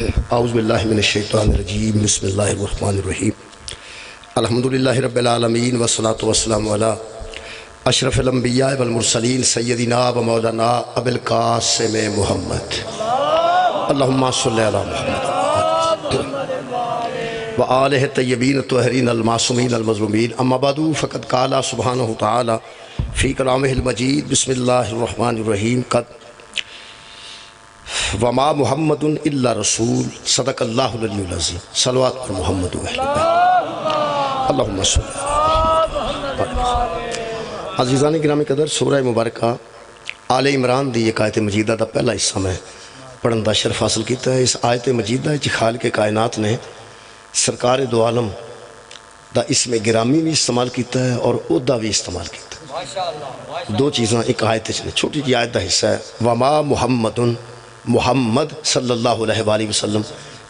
اعوذ باللہ من الشیطان الرجیم بسم اللہ الرحمن الرحیم الحمدللہ رب العالمین والصلاة والسلام علی اشرف الانبیاء والمرسلین سیدنا و مولانا ابی القاسم محمد اللہم صلی علی محمد و آلہ الطیبین الطاہرین المعصومین المظلومین اما بعد فقد قال سبحانہ تعالی فی کلامہ المجید بسم اللہ الرحمن الرحیم قد وما محمد الا رسول صدق اللہ العلی العظیم صلوات پر محمد و اہل بیت اللہم صلی عزیزان گرامی قدر سورہ مبارکہ آل عمران دی ایک آیت مجیدہ دا پہلا حصہ میں پڑھن دا شرف حاصل کیتا ہے۔ اس آیت مجیدہ جی خالق کائنات نے سرکار دو عالم دا اسم گرامی بھی استعمال کیتا ہے اور عہدہ بھی استعمال کیتا ہے۔ دو چیزاں ایک آیت نے چھوٹی جی آیت دا حصہ ہے وما محمد محمد صلی اللہ علیہ وآلہ وسلم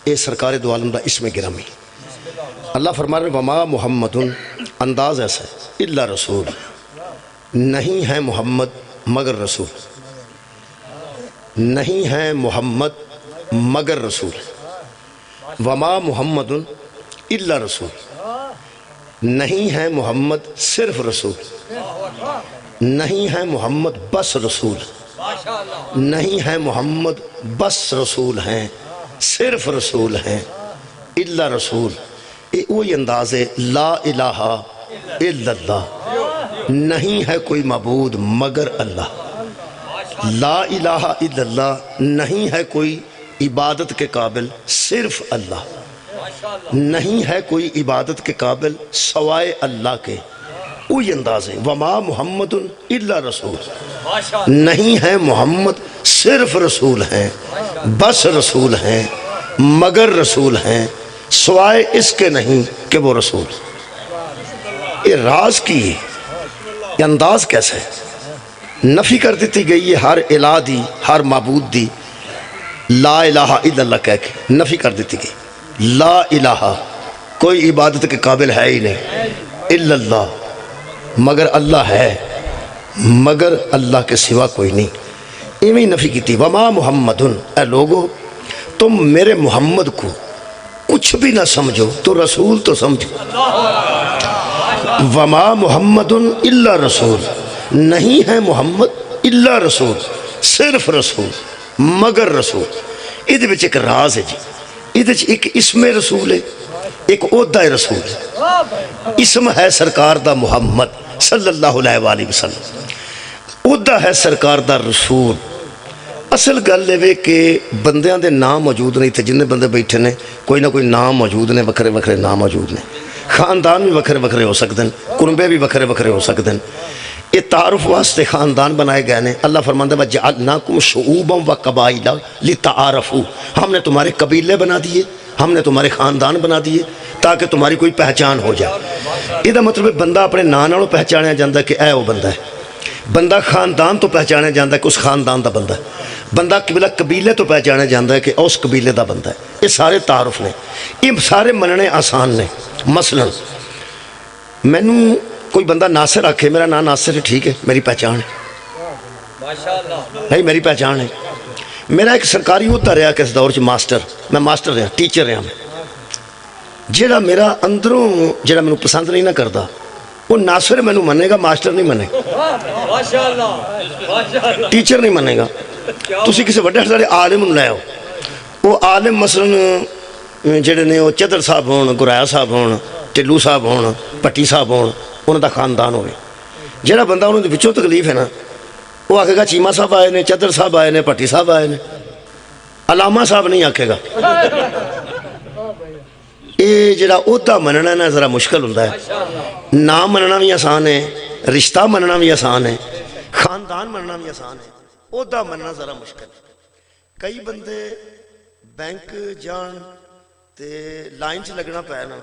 اے سرکار دو عالم دا اسم گرامی۔ اللہ فرما رہے وما محمد انداز ایسا ہے الا رسول نہیں ہے محمد مگر رسول، نہیں ہے محمد مگر رسول، وما محمد الا رسول نہیں ہے محمد صرف رسول، نہیں ہے محمد بس رسول، نہیں ہے محمد بس رسول ہیں صرف رسول ہیں الا رسول وہی انداز ہے لا الہ الا اللہ نہیں ہے کوئی معبود مگر اللہ، لا الہ الا اللہ نہیں ہے کوئی عبادت کے قابل صرف اللہ، نہیں ہے کوئی عبادت کے قابل سوائے اللہ کے وہی انداز ہے وما محمد الا رسول نہیں ہے محمد صرف رسول ہیں بس رسول ہیں مگر رسول ہیں سوائے اس کے نہیں کہ وہ رسول۔ یہ راز کی یہ انداز کیسے ہے؟ نفی کر دیتی گئی ہے ہر الہ دی ہر معبود دی، لا الہ الا اللہ کہہ کے نفی کر دیتی گئی، لا الہ کوئی عبادت کے قابل ہے ہی نہیں الا اللہ مگر اللہ ہے، مگر اللہ کے سوا کوئی نہیں، ایویں نفی کی تھی وما محمد اے لوگو تم میرے محمد کو کچھ بھی نہ سمجھو تو رسول تو سمجھو، وما محمد الا رسول نہیں ہے محمد الا رسول صرف رسول مگر رسول۔ یہ بچ ایک راز ہے جی، یہ ایک اسم رسول ہے ایک عہدہ رسول ہے۔ اسم ہے سرکار دا محمد صلی اللہ علیہ وآلہ وسلم، عہدہ ہے سرکار دا رسول۔ اصل گل ہے کہ بندیاں دے نام موجود نہیں تھے، جنہیں بندے بیٹھے نے کوئی نہ کوئی نام موجود نے، وکھرے وکھرے نام موجود نے، خاندان بھی وکھرے وکھرے ہو سکتے ہیں، کنبے بھی وکھرے وکھرے ہو سکتے ہیں۔ یہ تعارف واسطے خاندان بنائے گئے ہیں۔ اللہ فرماتا ہے وَجَعَلْنَاكُمْ شُعُوبًا وَقَبَائِلًا لِتَعَارَفُوا ہم نے تمہارے قبیلے بنا دیے، ہم نے تمہارے خاندان بنا دیے تاکہ تمہاری کوئی پہچان ہو جائے۔ یہ مطلب ہے بندہ اپنے نام نالوں پہچانیا جاتا ہے کہ اے وہ بندہ ہے، بندہ خاندان تو پہچانا جاتا ہے کہ اس خاندان دا بندہ ہے، بندہ قبیلے تو پہچانا جاتا ہے کہ اس قبیلے دا بندہ ہے۔ یہ سارے تعارف نے، یہ سارے مننے آسان نے۔ مثلا مینوں کوئی بندہ ناصر آکھے میرا نام ناصر ہے، ٹھیک ہے میری پہچان ہے بھائی، میری پہچان ہے۔ میرا ایک سرکاری عہدہ رہا کہ اس دور چ ماسٹر، میں ماسٹر رہا، ٹیچر رہا میں، جیڑا میرا اندروں جیڑا مینوں پسند نہیں نہ کرتا وہ ناصر مینوں منے گا، ماسٹر نہیں منے گا، ٹیچر نہیں منے گا۔ تسی کسی وڈے سارے عالم لے آؤ، وہ عالم مثلا جڑے نے وہ چدر صاحب ہون، گرایا صاحب ہون، ٹلو صاحب ہون، پٹی صاحب ہون، انہوں دا خاندان ہوئے، جڑا بندہ انہوں دے وچوں تکلیف ہے نا وہ آکھے گا چیمہ صاحب آئے نے، چدر صاحب آئے نے، پٹی صاحب آئے نے، علامہ صاحب نہیں آکھے گا۔ یہ جڑا عہدہ مننا نا ذرا مشکل ہوتا ہے، نام مننا بھی آسان ہے، رشتہ مننا بھی آسان ہے، خاندان مننا بھی آسان ہے، عہدہ مننا ذرا مشکل ہے۔ کئی بندے بینک جان تے لائن چ لگنا پے نا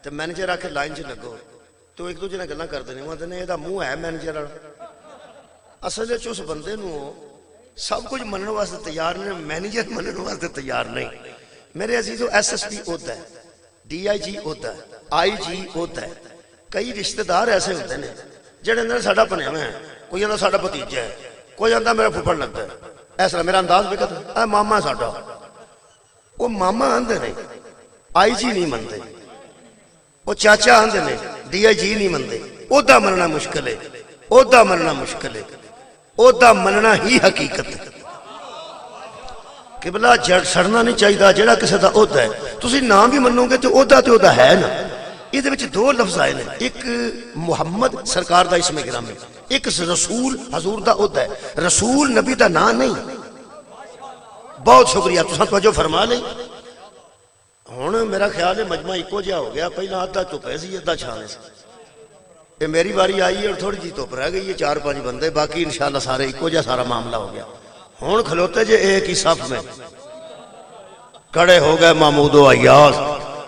تے مینیجر آکھے لائن چ لگو تو ایک دوجے نال گلاں کردے نے، وہ نے یہ منہ ہے مینیجر والا، اصل اس بندے نو سب کچھ منن واسطے تیار نہیں، مینیجر منن واسطے تیار نہیں۔ میرے عزیزو ایس ایس پی عہدہ ہے، ڈی آئی جی ہوتا ہے، آئی جی ہوتا ہے۔ کئی رشتہ دار ایسے ہوتے ہیں جڑے اندر ساڈا بنیا ہوا ہے، کوئی اندر ساڈا بھتیجا ہے، کوئی اندر میرا پھپھڑ لگتا ہے، ایسا میرا انداز بھی کہتا ہے اے ماما ہے ساڈا، وہ ماما آندے نے آئی جی نہیں منتے، وہ چاچا آندے نے ڈی آئی جی نہیں منتے، عہدہ مننا مشکل ہے، عہدہ مننا مشکل ہے، عہدہ مننا ہی حقیقت ہے۔ قبلہ جڑ سڑنا نہیں چاہیے جڑا کسی دا عہدہ ہے، تسی نام بھی منو گے تو عہدہ ہے نا۔ یہ دے وچ دو لفظ آئے ہیں، ایک محمد سرکار دا اسم گرامی، ایک رسول حضور دا عہدہ ہے۔ رسول نبی دا نام نہیں۔ بہت شکریہ، تساں توجہ فرما لیں۔ ہن میرا خیال ہے مجمع ایکو جہا ہو گیا، پہلا آدھا چپے سی ادھا چھانے سے۔ یہ میری باری آئی ہے اور تھوڑی جی دھوپ رہ گئی ہے، 4-5 بندے، باقی انشاءاللہ سارے ایکو جہا سارا معاملہ ہو گیا۔ ہن کھلوتے جے ایک ہی صف میں کھڑے ہو گئے محمود و ایاز،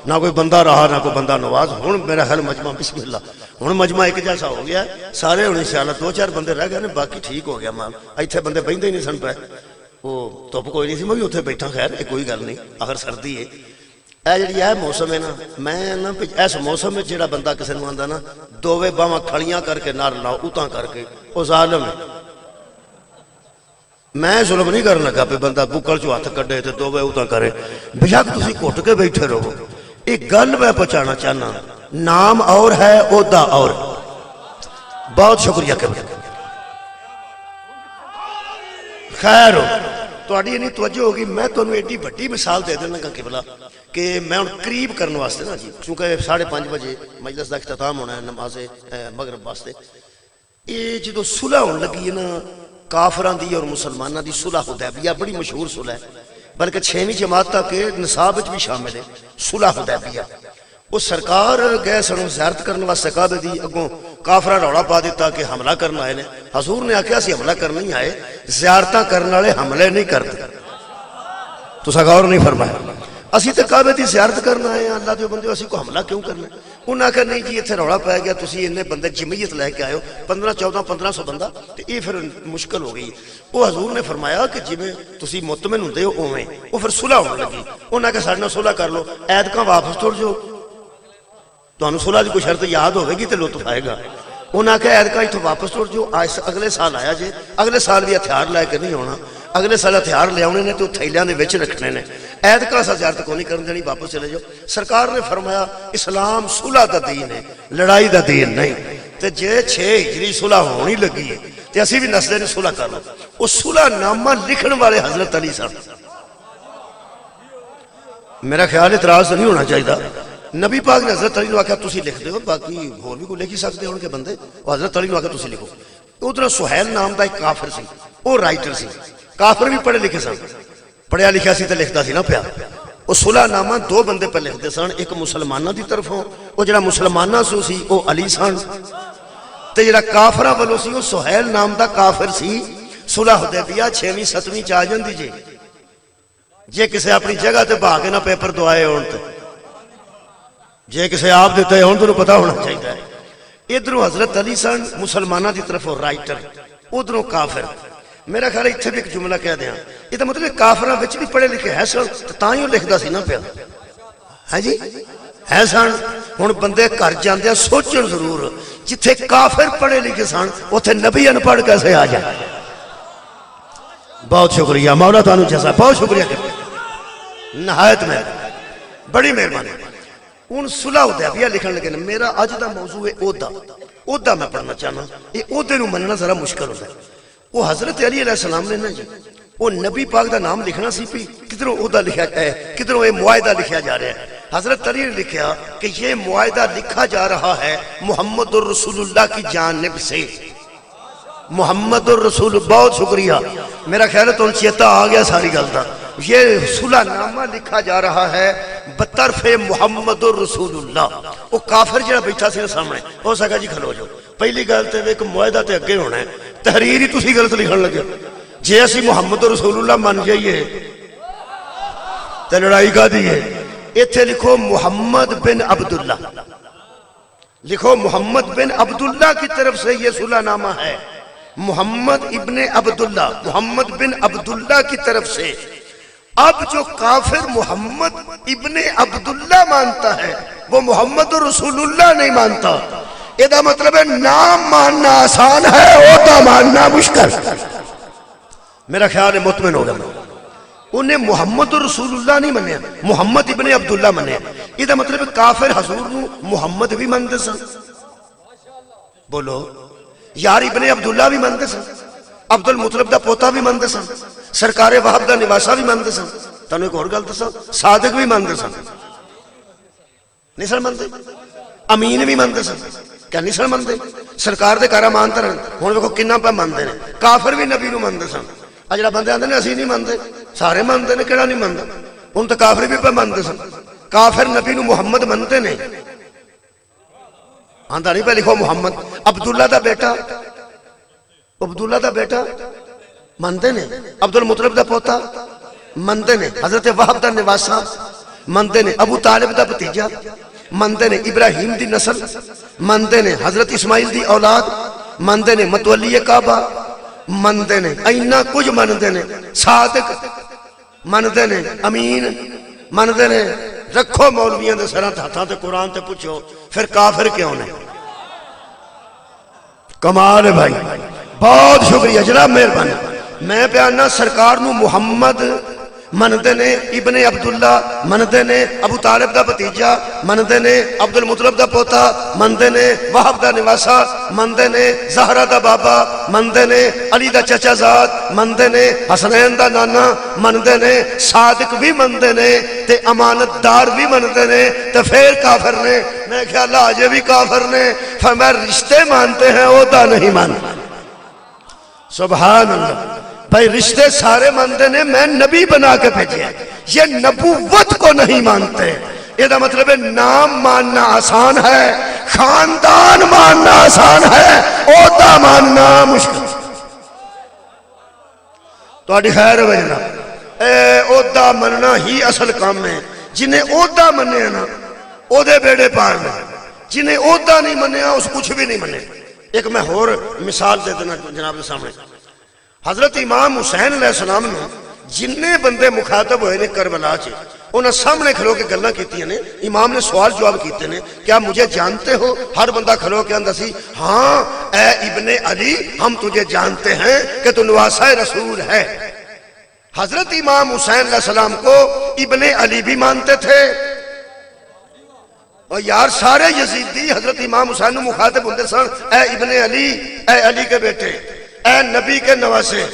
نہ کوئی بندہ رہا نہ کوئی بندہ نواز۔ ہن میرا خیال مجمع بسم اللہ، ہن مجمع ایک جیسا ہو گیا سارے، ہن انشاءاللہ 2-4 بندے رہ گئے نے، باقی ٹھیک ہو گیا مام۔ ایتھے بندے بہندے ہی نہیں سن پے، وہ دھوپ کوئی نہیں سی، میں بھی اتنے بیٹھا، خیر کوئی گل نہیں، آخر سردی ہے۔ اے جڑی ہے موسم ہے نا، میں نا اس موسم میں جڑا بندہ کسی نوں آندا نا دوویں باواں کھڑیاں کر کے نار لاؤ اتاں کر کے، او ظالم ہے۔ میں ظلم نہیں کرن لگا پہ بندہ بکل چو ہاتھ کڈے تے دوویں اتاں کرے، بیشک تسی گھٹ کے بیٹھے رہو۔ ایک گل میں پہنچانا چاہنا، نام اور ہے عہدہ اور۔ بہت شکریہ کہ خیر ہو تہاڈی نہیں توجہ ہوگی۔ میں تانوں ایڈی بڑی مثال دے دینا گا قبلہ کہ میں ہن قریب کرنے واسطے نا جی، چونکہ 5:30 بجے مجلس دا اختتام ہونا ہے نماز مغرب واسطے۔ یہ جدو صلح ہون لگی ہے نا کافراں دی اور مسلماناں دی، صلح حدیبیہ بڑی مشہور صلح ہے، بلکہ 6ویں جماعت تک نصاب وچ بھی شامل ہے صلح حدیبیہ۔ وہ سرکار گئے سن زیارت کرنے واسطے کعبے دی، اگوں کافراں روڑا پا دیتا کہ حملہ کرنا آئے نے۔ حضور نے آکھیا اسی حملہ کرنا نہیں آئے، زیارتاں کرنے والے حملے نہیں کرتے۔ تساں غور نہیں فرمایا، اسی تے کعبے دی زیارت کرنا آئے ہیں، اللہ دے بندے اسی کو حملہ کیوں کرنا ہے؟ انہاں آکھیا نہیں جی اتنے روڑا پایا گیا، تسی انہیں بندے جمعیت لے کے آئے ہو 1500 بندہ، تو یہ پھر مشکل ہو گئی۔ وہ حضور نے فرمایا کہ جویں تسی مطمئن ہوندے ہو اوویں، وہ پھر صلح ہونے لگی۔ انہاں آکھیا ساڈے نال صلح کر لو، ایدکاں واپس ٹر جاؤ، تانوں صلح دی کوئی شرط یاد ہوے گی تے لطف آئے گا۔ انہاں کہا ایدکاں ایتھوں واپس ٹر جاؤ، اگلے سال آیا جے، اگلے سال بھی ہتھیار لے کے نہیں ہونا، اگلے سال ہتھیار لے آنے نے تو تھیلیاں دے وچ رکھنے نے، ایدکاں سا زیارت کو نہیں کرن دینی، واپس چلے جاؤ۔ سرکار نے فرمایا اسلام صلح دا دین ہے، لڑائی دا دین نہیں۔ تے جے 6 ہجری صلح ہونی لگی ہے تے اسی بھی نسلے نے صلح کر لو۔ وہ صلح نامہ لکھن والے حضرت علی صاحب، میرا خیال اعتراض نہیں ہونا چاہیے۔ نبی پاک نے حضرت علی نے آکھا تسی لکھ دے ہو، باقی اور بھی کوئی لکھ ہی سکتے ہو ان کے بندے، اور حضرت علی نے آکھا تسی لکھو۔ ادھر سہیل نام دا ایک کافر سی، وہ رائٹر سی، کافر بھی پڑھے لکھے سن، پڑھیا لکھیا سی تے لکھدا سی نا پیا۔ وہ صلح نامہ 2 بندے پہ لکھتے سن، ایک مسلمانہ دی طرفوں، وہ جڑا مسلمانہ سو سی وہ علی سن، تے جڑا کافرہ والو سی وہ سہیل نام دا کافر سی۔ صلح حدیبیہ 6ویں 7ویں چ آ جاندی جے کسے اپنی جگہ تے بھا کے نہ پیپر دوائے ہون تے، جے کسے آپ دیتے ہیں تو پتہ ہونا چاہیے۔ ادھروں حضرت علی سن مسلمانہ دی طرف رائٹر، ادھروں کافر۔ میرا خیال ہے اتنے بھی ایک جملہ کہہ دیا، یہ تو مطلب کافراں وچ بھی پڑھے لکھے ہے سن، تاں ہی لکھدا سی نا پیا، ہے جی ہے سن۔ ہن بندے گھر جاندے سوچن ضرور، جتھے کافر پڑھے لکھے سن اوتھے نبی ان پڑھ کیسے آ جائے؟ بہت شکریہ مولا، تانوں جزا، بہت شکریہ، نہایت میں بڑی مہربانی۔ ان صلح حدیبیہ لکھن لگے، میرا اج دا موضوع ہے عہدہ۔ عہدہ میں پڑھنا چاہنا، یہ عہدے نو مننا ذرا مشکل ہوتا ہے۔ وہ حضرت علی علیہ السلام نے نا جی، وہ نبی پاک دا نام لکھنا سی پی، کدھروں عہدہ لکھا ہے، کدھروں یہ معاہدہ لکھا جا رہا ہے۔ حضرت علی نے لکھا کہ یہ معاہدہ لکھا جا رہا ہے محمد الرسول اللہ کی جانب سے، محمد الرسول۔ بہت شکریہ، میرا خیال ہے تو چیتا آ گیا ساری گل دا۔ یہ صلح نامہ لکھا جا رہا ہے بطرف محمد الرسول اللہ۔ وہ کافر جڑا بیٹھا سی سامنے، ہو سکا جی کھلو جاؤ، پہلی گل تے ایک معاہدہ تے اگے ہونا ہے، تحریر ہی تسی غلط لکھن لگے۔ جے اسی محمد رسول اللہ من جائیے تے لڑائی کا دی ہے۔ ایتھے لکھو محمد بن عبداللہ، لکھو محمد بن عبداللہ کی طرف سے یہ صلح نامہ ہے، محمد ابن عبداللہ، محمد بن عبداللہ کی طرف سے۔ اب جو کافر محمد ابن عبداللہ مانتا ہے وہ محمد رسول اللہ نہیں مانتا۔ یہ مطلب ہے نام ماننا آسان ہے، عہدہ ماننا مشکل۔ میرا خیال ہے مطمئن ہوگا۔ انہیں محمد رسول اللہ نہیں منیا، محمد ابن عبداللہ منیا۔ یہ مطلب کافر حضور نو محمد بھی مانتے سن، بولو یار ابن عبداللہ بھی مانتے سن، عبد المطلب دا پوتا بھی مانتے سن، سرکار وہاب دا نواسا بھی مانتے سن۔ تانوں ایک اور گل دساں، صادق بھی مانتے سن، نہیں سن مانتے؟ امین بھی مانتے سن، کیا نہیں سن مانتے؟ سرکار دے کارا مانتے رہن۔ ہن ویکھو کنا پہ مانتے ہیں، کافر بھی نبی نو مانتے سن۔ جڑا بندے آندے نے اسی نہیں مانتے، سارے مانتے نے، کیڑا نہیں مانتا؟ ہن تے کافر بھی پہ مانتے سن، کافر نبی نو محمد منتے نے، آندا نہیں پہ لکھو محمد، عبداللہ دا بیٹا، عبداللہ دا بیٹا منتے نے، عبد المطلب دا پوتا منتے نے، حضرت وہب دا نواسا منتے نے، ابو طالب دا بھتیجا منتے نے، ابراہیم دی نسل منتے نے، حضرت اسماعیل دی اولاد منتے نے، متولی کعبہ منتے نے، اینا کچھ منتے نے، صادق منتے نے، امین منتے نے۔ رکھو مولویاں دے سراں تے ہتھاں تے قرآن تے پوچھو پھر کافر کیوں نے؟ کمال ہے بھائی، بہت شکریہ جناب، مہربانی۔ میں پیانا سرکار نو محمد منتے نے، ابن عبداللہ منتے نے، ابو طالب دا بھتیجا منتے نے، عبد المطلب دا پوتا منتے نے، وہب دا نواسا منتے نے، زہرا دا بابا منتے نے، علی دا چچا زاد منتے نے، حسنین دا نانا منتے نے، صادق بھی منتے نے تے امانت دار بھی منتے نے، تے پھر کافر نے۔ میں خیال آجے بھی کافر نے، فرمایا رشتے مانتے ہیں عہدہ نہیں مانتے۔ سبحان اللہ، بھائی رشتے سارے مانتے نے، میں نبی بنا کے بھیجے، یہ نبوت کو نہیں مانتے۔ یہ دا مطلب ہے نام ماننا آسان ہے، خاندان ماننا آسان ہے، عہدہ ماننا مشکل۔ تو آڈی خیر ہے بھائی جناب، عہدہ مننا ہی اصل کام ہے۔ جنہیں عہدہ مننے نا عہدے بیڑے پار میں، جنہیں عہدہ نہیں مننے اس کچھ بھی نہیں مننے۔ ایک میں اور مثال دے دینا جناب کے سامنے۔ حضرت امام حسین علیہ السلام نے جننے بندے مخاطب ہوئے نے کربلا چے انہیں سامنے کھلو کے گلنا کیتی ہیں، امام نے سوال جواب کیتے ہیں، کیا مجھے جانتے ہو؟ ہر بندہ کھلو کے اندر سی، ہاں اے ابن علی ہم تجھے جانتے ہیں کہ تو نواسہ رسول ہے۔ حضرت امام حسین علیہ السلام کو ابن علی بھی مانتے تھے، اور یار سارے یزیدی حضرت امام حسین نے مخاطب ہوندے سن، اے ابن علی، اے علی کے بیٹے، اے نبی کے نواسے۔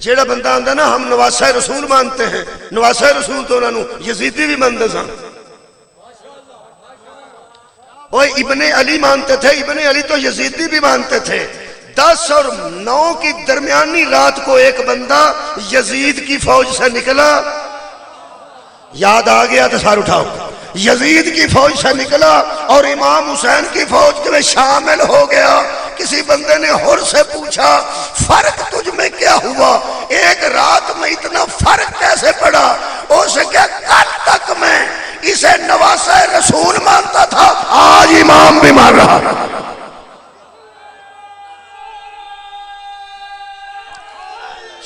جیڑا بندہ آندہ نا ہم نواسہ رسول مانتے ہیں، نواسہ رسول تو انہوں یزیدی بھی مانتے سن، اور ابن علی مانتے تھے، ابن علی تو یزیدی بھی مانتے تھے۔ 10 اور 9 کی درمیانی رات کو ایک بندہ یزید کی فوج سے نکلا، یاد آ گیا تو سار اٹھاؤ، یزید کی فوج سے نکلا اور امام حسین کی فوج میں شامل ہو گیا۔ کسی بندے نے حر سے پوچھا فرق تجھ میں کیا ہوا، ایک رات میں اتنا فرق کیسے پڑا؟ اسے کیا کل تک میں اسے نواسہ رسول مانتا تھا، آج امام بھی مان رہا۔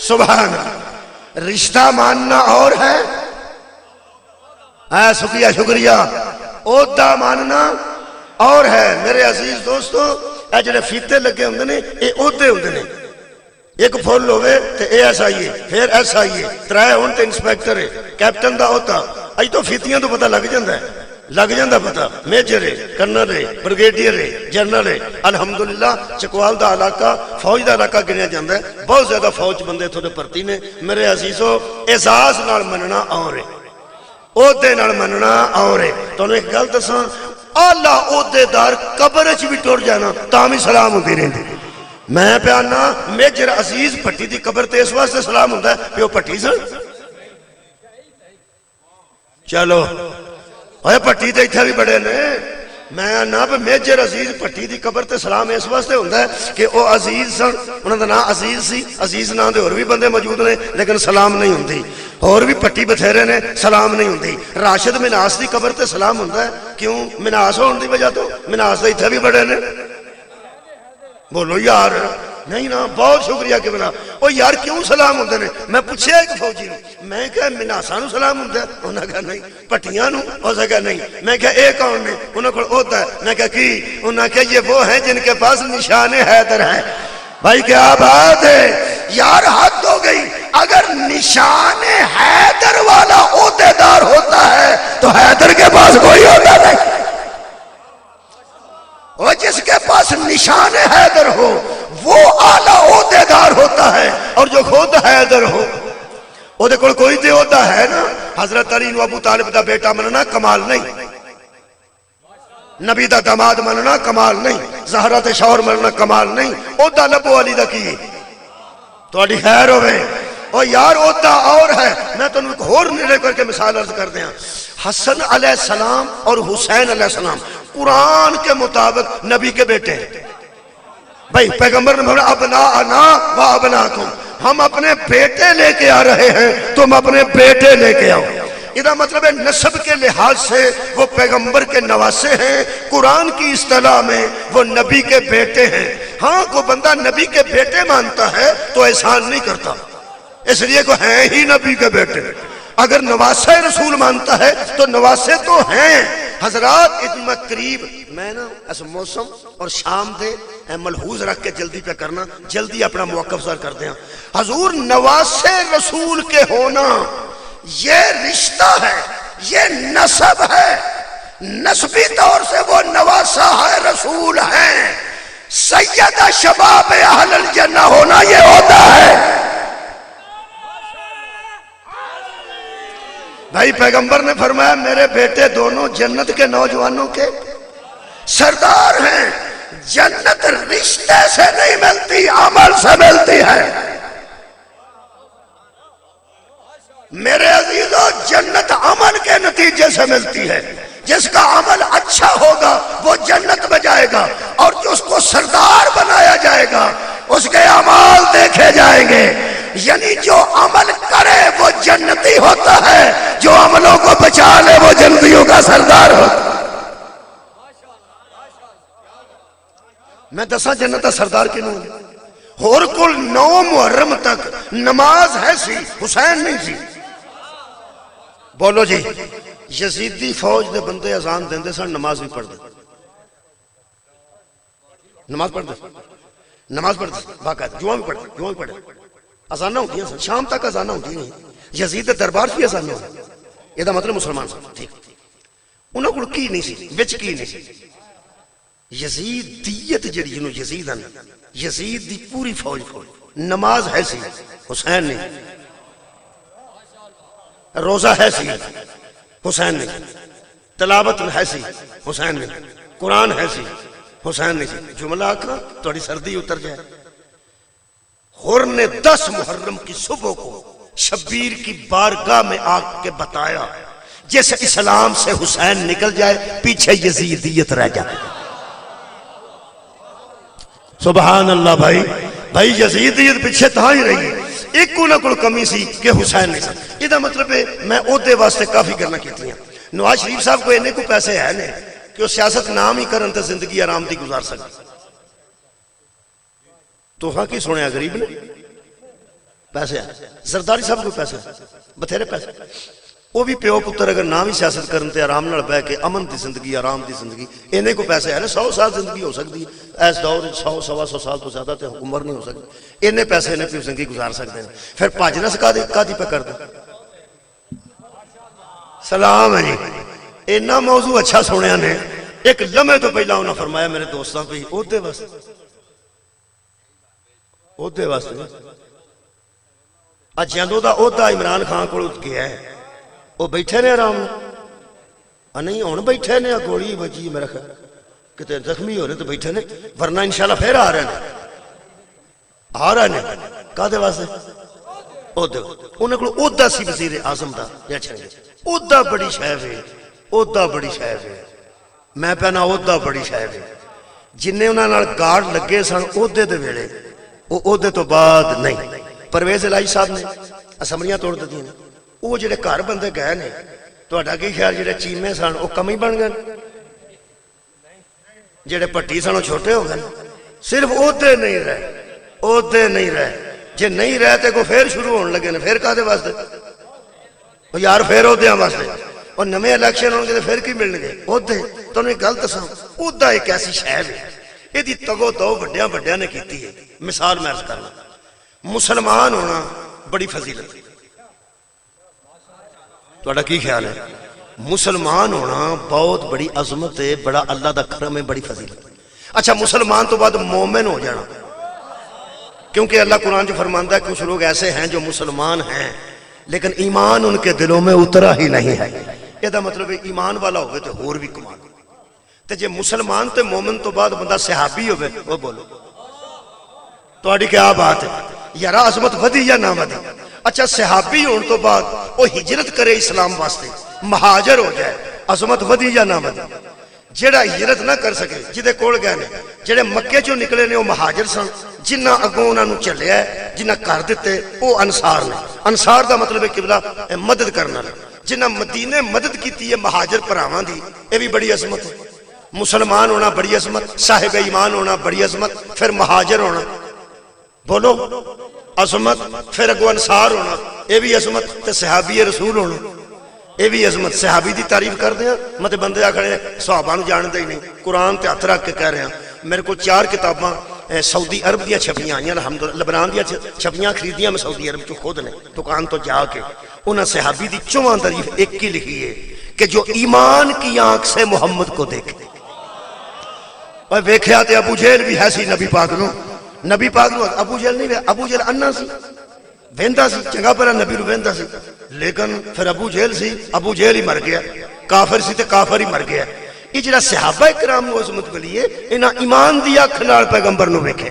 سبحان اللہ، رشتہ ماننا اور ہے، شکریہ شکریہ، عہدہ ماننا اور ہے۔ میرے عزیز دوستو، اے جڑے فیتے لگے ہوندے نے اے عہدے ہوندے نے، ایک فل ہوئے تے اے ایس آئیے، پھر ایس آئیے، ترائے ہون تے انسپیکٹر ہے، کیپٹن دا ہوتا، اج تو فیتیاں تو پتہ لگ جاندہ ہے، لگ جاندہ پتہ، میجر ہے، کرنل ہے، برگیڈیئر ہے، جنرل ہے۔ الحمدللہ چکوال دا علاقہ فوج دا علاقہ گنیا جاندہ ہے، بہت زیادہ فوج بندے تھوڑے پرتی نے۔ میرے عزیزو، اعزاز نال مننا اور ہے، عہدے نال مننا اور ہے۔ تو انہوں ایک گل دساں، آلہ عہدے دار قبر چ بھی ٹر جانا تاں بھی سلام ہوندی رہندی۔ میں پیانا میجر عزیز پٹی دی قبر تے اس واسطے سلام ہوندا ہے کہ وہ پٹی سن، چلو اوے پٹی تے ایتھے بھی بڑے نے۔ میں نا میجر عزیز پٹی دی قبر تے سلام اس واسطے ہوندا ہے کہ وہ عزیز سن، انہاں دا نام عزیز سی، عزیز نام دے اور بھی بندے موجود نے لیکن سلام نہیں ہوندی، اور بھی پٹی بتھیرے نے سلام نہیں ہوندی۔ راشد مناس دی قبر تے سلام ہوندا ہے، کیوں؟ مناس ہون دی وجہ تو، مناس دے ایتھے بھی بڑے نے، بولو یار، نہیں نا، بہت شکریہ کہ بنا۔ او یار کیوں سلام ہوندے نے؟ میں پوچھے ایک فوجی نے، میں کہا مناسا نو سلام ہوندے، انہاں کہا نہیں، پٹیاں نو، اسے کہا نہیں۔ میں کہا اے کون نے؟ انہاں کو ہوتا ہے۔ میں کہا کی؟ انہاں کہا یہ وہ ہیں جن کے پاس نشان حیدر ہے۔ بھائی کیا بات ہے یار، حد ہو گئی۔ اگر نشان حیدر والا عہدیدار ہوتا ہے تو حیدر کے پاس کوئی ہوتا نہیں. اور جس کے پاس نشان حیدر ہو وہ اعلیٰ عہدیدار ہوتا ہے، اور جو خود حیدر ہو وہ دیکھو کوئی تے ہوتا ہے نا. حضرت علی نو ابو طالب دا بیٹا مننا کمال نہیں، نبی دا داماد مننا کمال نہیں، زہرا تے شوہر مننا کمال نہیں. عہدہ لبو علی دا کی تہاڈی خیر ہوے. او یار عہدہ اور ہے. میں تانوں ایک ہور نیڑے کر کے مثال عرض کر دیاں. حسن علیہ السلام اور حسین علیہ السلام قرآن کے مطابق نبی کے بیٹے ہیں. بھائی پیغمبر نے بولا ابناءنا و ابناکم، ہم اپنے بیٹے لے کے آ رہے ہیں، تم اپنے بیٹے لے کے آؤ. یہ مطلب ہے نسب کے لحاظ سے وہ پیغمبر کے نواسے ہیں، قرآن کی اصطلاح میں وہ نبی کے بیٹے ہیں. ہاں کوئی بندہ نبی کے بیٹے مانتا ہے تو احسان نہیں کرتا، اس لیے کو ہیں ہی نبی کے بیٹے. اگر نواسہ رسول مانتا ہے تو نواسے تو ہیں. حضرات اتنا قریب میں نا اس موسم اور شام دے ملحوظ رکھ کے جلدی پہ کرنا، جلدی اپنا موقف ظاہر کر دیں. حضور نواسے رسول کے ہونا یہ رشتہ ہے، یہ نسب ہے. نسبی طور سے وہ نواسہ ہے، رسول ہیں. سیدہ شباب اہل الجنہ ہونا یہ ہوتا ہے. بھائی پیغمبر نے فرمایا میرے بیٹے دونوں جنت کے نوجوانوں کے سردار ہیں. جنت رشتے سے نہیں ملتی، عمل سے ملتی ہے. میرے عزیزو جنت عمل کے نتیجے سے ملتی ہے. جس کا عمل اچھا ہوگا وہ جنت میں جائے گا، اور جو اس کو سردار بنایا جائے گا اس کے اعمال دیکھے جائیں گے. یعنی جو عمل کرے وہ جنتی ہوتا ہے، جو عملوں کو بچا لے وہ جنتیوں کا سردار ہوتا ہے. میں دساں جنت کا سردار کنوں اور کل 9 محرم تک نماز ہے سی، حسین نہیں سی. بولو جی. یزیدی فوج دے بندے اذان دیندے سن، نماز بھی پڑھ دے، نماز پڑھ دے، نماز پڑھ دے باقاعدہ، جمعہ بھی پڑھ دے، جمعہ بھی پڑھ دے. اذانہ ہوتی ہیں شام تک، اذانہ ہوتی ہیں. یزید دربار بھی اذانہ ہوتی. یہ مطلب مسلمان سن ٹھیک. انہوں کو کی نہیں سی، وچ کی نہیں سی. یزید دیت جڑی جنوں یزید ہیں، یزید دی پوری فوج نماز ہے سی، حسین نہیں. روزہ ہے سی، حسین نہیں. تلاوت ہے سی، حسین نہیں. قرآن ہے سی، حسین نہیں. جملہ آکھا تھوڑی سردی اتر جائے. غور نے 10 محرم کی صبح کو شبیر کی بارگاہ میں آ کے بتایا جیسے اسلام سے حسین نکل جائے پیچھے یزیدیت رہ جائے. سبحان اللہ. بھائی یزیدیت پیچھے تہاں ہی رہی ہے. ایک کو نہ کوئی کمی سی کہ حسین نہیں سن. یہ مطلب ہے میں عہدے واسطے کافی کرنا کیتی ہیں. نواز شریف صاحب کو انہیں کو پیسے ہے نہیں کہ وہ سیاست نام ہی کرن تے زندگی آرام دی گزار سکتے. تو ہاں کی سنے غریب نے پیسے ہیں. زرداری صاحب کو پیسے بتھیرے پیسے. وہ بھی پیو پتر اگر نام ہی سیاست کرن تے آرام نال بہ کے امن دی زندگی، آرام دی زندگی، انہیں کو پیسے ہے نا. 100 سال زندگی ہو سکتی ہے اس دور 100 سوا 100 سال تو زیادہ تے عمر نہیں ہو سکتی. انہیں پیسے نے پھر زندگی گزار سکتے ہیں. پھر پاجنا سے قادی پہ کر دیں. سلام ہے جی. اینا موضوع اچھا سنیا نے. ایک لمحے تو پہلا انہوں نے فرمایا میرے دوستاں پہ عہدے واسطے، عہدے واسطے. اج جندوں دا عہدہ عمران خان کو گیا ہے، وہ بیٹھے نے آرام نہیں ہوں بیٹھے نے. گولی بجی میرا خیال کتے زخمی ہو رہے تو بیٹھے نے، ورنہ انشاءاللہ پھر آ رہے ہیں. آ رہے ہیں کہتے واسطے عہدے. انہوں کو عہدہ سی وزیر اعظم دا. عہدہ بڑی شاید ہے، عہدہ بڑی شاید ہے. میں پہنا عہدہ بڑی شاید ہے. جنہیں انہوں نے گارڈ لگے سن عہدے دے ویلے، وہ عہدے تو بعد نہیں. پرویز الہی صاحب نے اسمبلیاں توڑ دیتی ہیں. وہ جڑے گھر بندے گئے نے تہاڈا کی خیال جڑے چیمے سن وہ کمی بن گئے؟ جڑے پٹی سن وہ چھوٹے ہو گئے. صرف عہدے نہیں رہے، عہدے نہیں رہے. جے نہیں رہے تے کو پھر شروع ہونے لگے نے. پھر کہتے واسطے وہ یار پھر عہدیاں واسطے. اور نئے الیکشن ہوں گے پھر کی ملن گے عہدے. تو انہیں گل دساں عہدہ ایک ایسی شے ہے یہ تگو تو وڈیاں نے کیتی ہے. مثال میں عرض کرنا، مسلمان ہونا بڑی فضیلت ہے. تہاڈا کی خیال ہے؟ مسلمان ہونا بہت بڑی عظمت ہے، بڑا اللہ دا کرم ہے، بڑی فضیلت ہے۔ اچھا مسلمان تو بعد مومن ہو جانا، کیونکہ اللہ قرآن جو فرماندا ہے کچھ لوگ ایسے ہیں جو مسلمان ہیں لیکن ایمان ان کے دلوں میں اترا ہی نہیں ہے۔ یہ دا مطلب ہے ایمان والا ہوئے تو اور بھی کمال تے جے مسلمان تے مومن تو بعد بندہ صحابی ہوئے، وہ بولو تہاڈی کیا بات ہے؟ یار عظمت ودی یا نہ ودی؟ اچھا صحابی ہون تو بعد وہ ہجرت کرے اسلام واسطے، مہاجر ہو جائے، عظمت ودی یا نہ ودی؟ جیڑا ہجرت نہ کر سکے، جدے کول گئے نے، جیڑے مکے چوں نکلے نے وہ مہاجر سن، جنہ اگوں انہاں نوں چلیا ہے، جنہ کر دیتے وہ انصار نے۔ انصار دا مطلب ہے قبلہ مدد کرنا، جنہ مدینے مدد کیتی ہے مہاجر بھراواں دی، یہ بھی بڑی عظمت ہے۔ مسلمان ہونا بڑی عظمت، صاحب ایمان ہونا بڑی عظمت، پھر مہاجر ہونا بولو عظمت، پھر اگو انصار ہونا یہ بھی عظمت، تے صحابی رسول ہونا یہ بھی عظمت۔ صحابی دی تعریف کر دیا مت بندے آکھنے صحابہ نوں جانتے ہی نہیں، قرآن تے ہاتھ رکھ کے کہہ رہے ہیں۔ میرے کو 4 کتاباں سعودی عرب دیا چھپیاں آئیں الحمدللہ، لبنان دیا چھپیاں خریدیاں میں سعودی عرب چ خود نے دکان تو جا کے، انہاں صحابی دی 4 تعریف ایک ہی لکھی ہے کہ جو ایمان کی آنکھ سے محمد کو دیکھے۔ اور ویکھیا تے ابو جہل بھی ہے سی نبی پاک نو، نبی پاک نو ابو جہل نہیں، ابو جہل انا سی، ویندا سی چنگا بھلا نبی نو ویندا سی، لیکن پھر ابو جہل سی، ابو جہل ہی مر گیا، کافر سی تے کافر ہی مر گیا۔ یہ جڑا صحابہ کرام نو عظمت ملی ہے، انہاں ایمان دی اکھ نال پیغمبر نو ویکھے،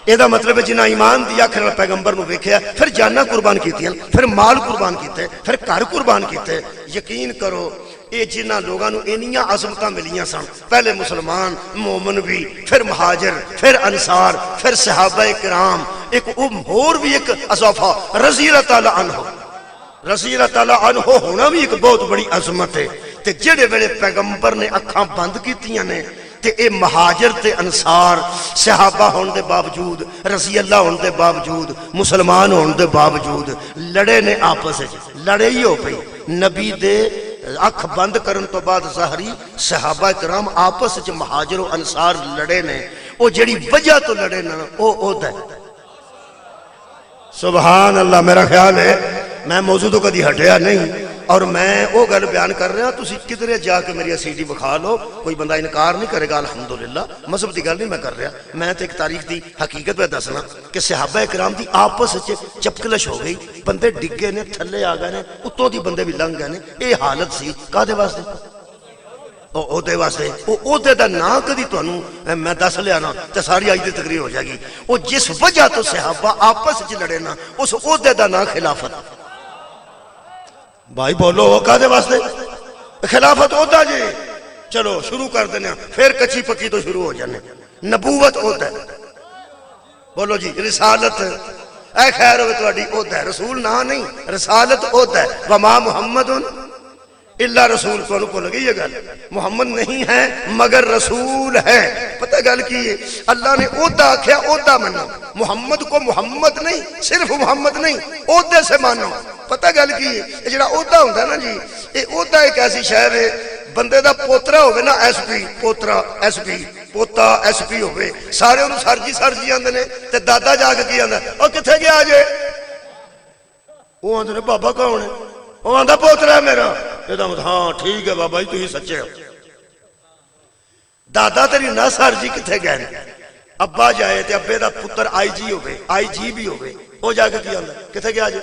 یہ دا مطلب ہے جنہاں ایمان دی اکھ نال پیغمبر نو ویکھیا، پھر جاناں قربان کیتیاں، پھر مال قربان کیتے، پھر گھر قربان کیتے۔ یقین کرو اے جنہ لوگاں نو انیاں عظمتاں ملیاں سن، پہلے مسلمان مومن بھی، پھر مہاجر، پھر انصار، پھر صحابہ کرام، ایک اور بھی ایک اضافہ رضی اللہ تعالی عنہ، رضی اللہ تعالی عنہ ہونا بھی ایک بہت بڑی عظمت ہے۔ تے جڑے ویلے پیغمبر نے اکھاں بند کیتیاں نے تے اے مہاجر تے انصار صحابہ ہون دے باوجود، رضی اللہ ہون دے باوجود، مسلمان ہون دے باوجود لڑے نے آپس وچ، لڑے ہی ہو پئی۔ نبی دے اکھ بند کرن تو بعد ظاہری صحابہ کرام آپس وچ مہاجر و انصار لڑے نے، او جڑی وجہ تو لڑے نا او دا سبحان اللہ۔ میرا خیال ہے میں موضوع تو کدی ہٹیا نہیں، اور میں وہ گل بیان کر رہا، تسی کدھرے جا کے میری CD بکھا لو، کوئی بندہ انکار نہیں کرے گا الحمدللہ۔ مذہب دی گل نہیں میں کر رہا، میں تو ایک تاریخ دی حقیقت پہ دسنا کہ صحابہ کرام دی آپس چپکلش ہو گئی، بندے ڈگے نے، تھلے آ گئے نے، اتوں دی بندے بھی لنگ گئے نے۔ یہ حالت سی کدے واسطے؟ عہدے واسطے۔ وہ عہدے دا نام کدی تانوں میں دس لیا نا تے ساری اج دی تقریر ہو جائے گی۔ وہ جس وجہ تو صحابہ آپس وچ لڑے نا، اس عہدے دا نام خلافت۔ بھائی بولو کدے واسطے؟ خلافت عہدہ جی۔ چلو شروع کر دینا، پھر کچی پکی تو شروع ہو جانے۔ نبوت عہدہ، بولو جی رسالت، اے خیر ہوئے تہاڈی عہدہ، رسول نہ نہیں، رسالت عہدہ۔ وما محمد الا رسول، تو انہوں کو لگی یہ گل، محمد نہیں ہے مگر رسول ہے۔ پتہ گل کی ہے، اللہ نے عہدہ آکھیا، عہدہ منو، محمد کو محمد نہیں، صرف محمد نہیں، عہدے سے مانو۔ پتہ گل کی ہے، یہ جڑا عہدہ ہوندہ ہے نا جی، یہ عہدہ ایک ایسی شہر ہے، بندے دا پوترا ہوئے نا ایس پی، پوترا ایس پی، پوتا ایس پی ہوئے، سارے انہوں سر جی آندے نے، تے دادا جا کے کی آندہ اور کتھے گیا آجے؟ وہ آندے نے بابا کون ہے؟ وہ آندہ پوترا ہے میرا۔ ہاں ٹھیک ہے بابا جی تو ہی سچے ہو۔ دادا تیری نہ سر جی کتھے گئے، ابا جائے تے ابے دا پتر آئی جی ہوئے، آئی جی بھی ہوئے، وہ جا کے کی آندہ کتھے گیا آجے؟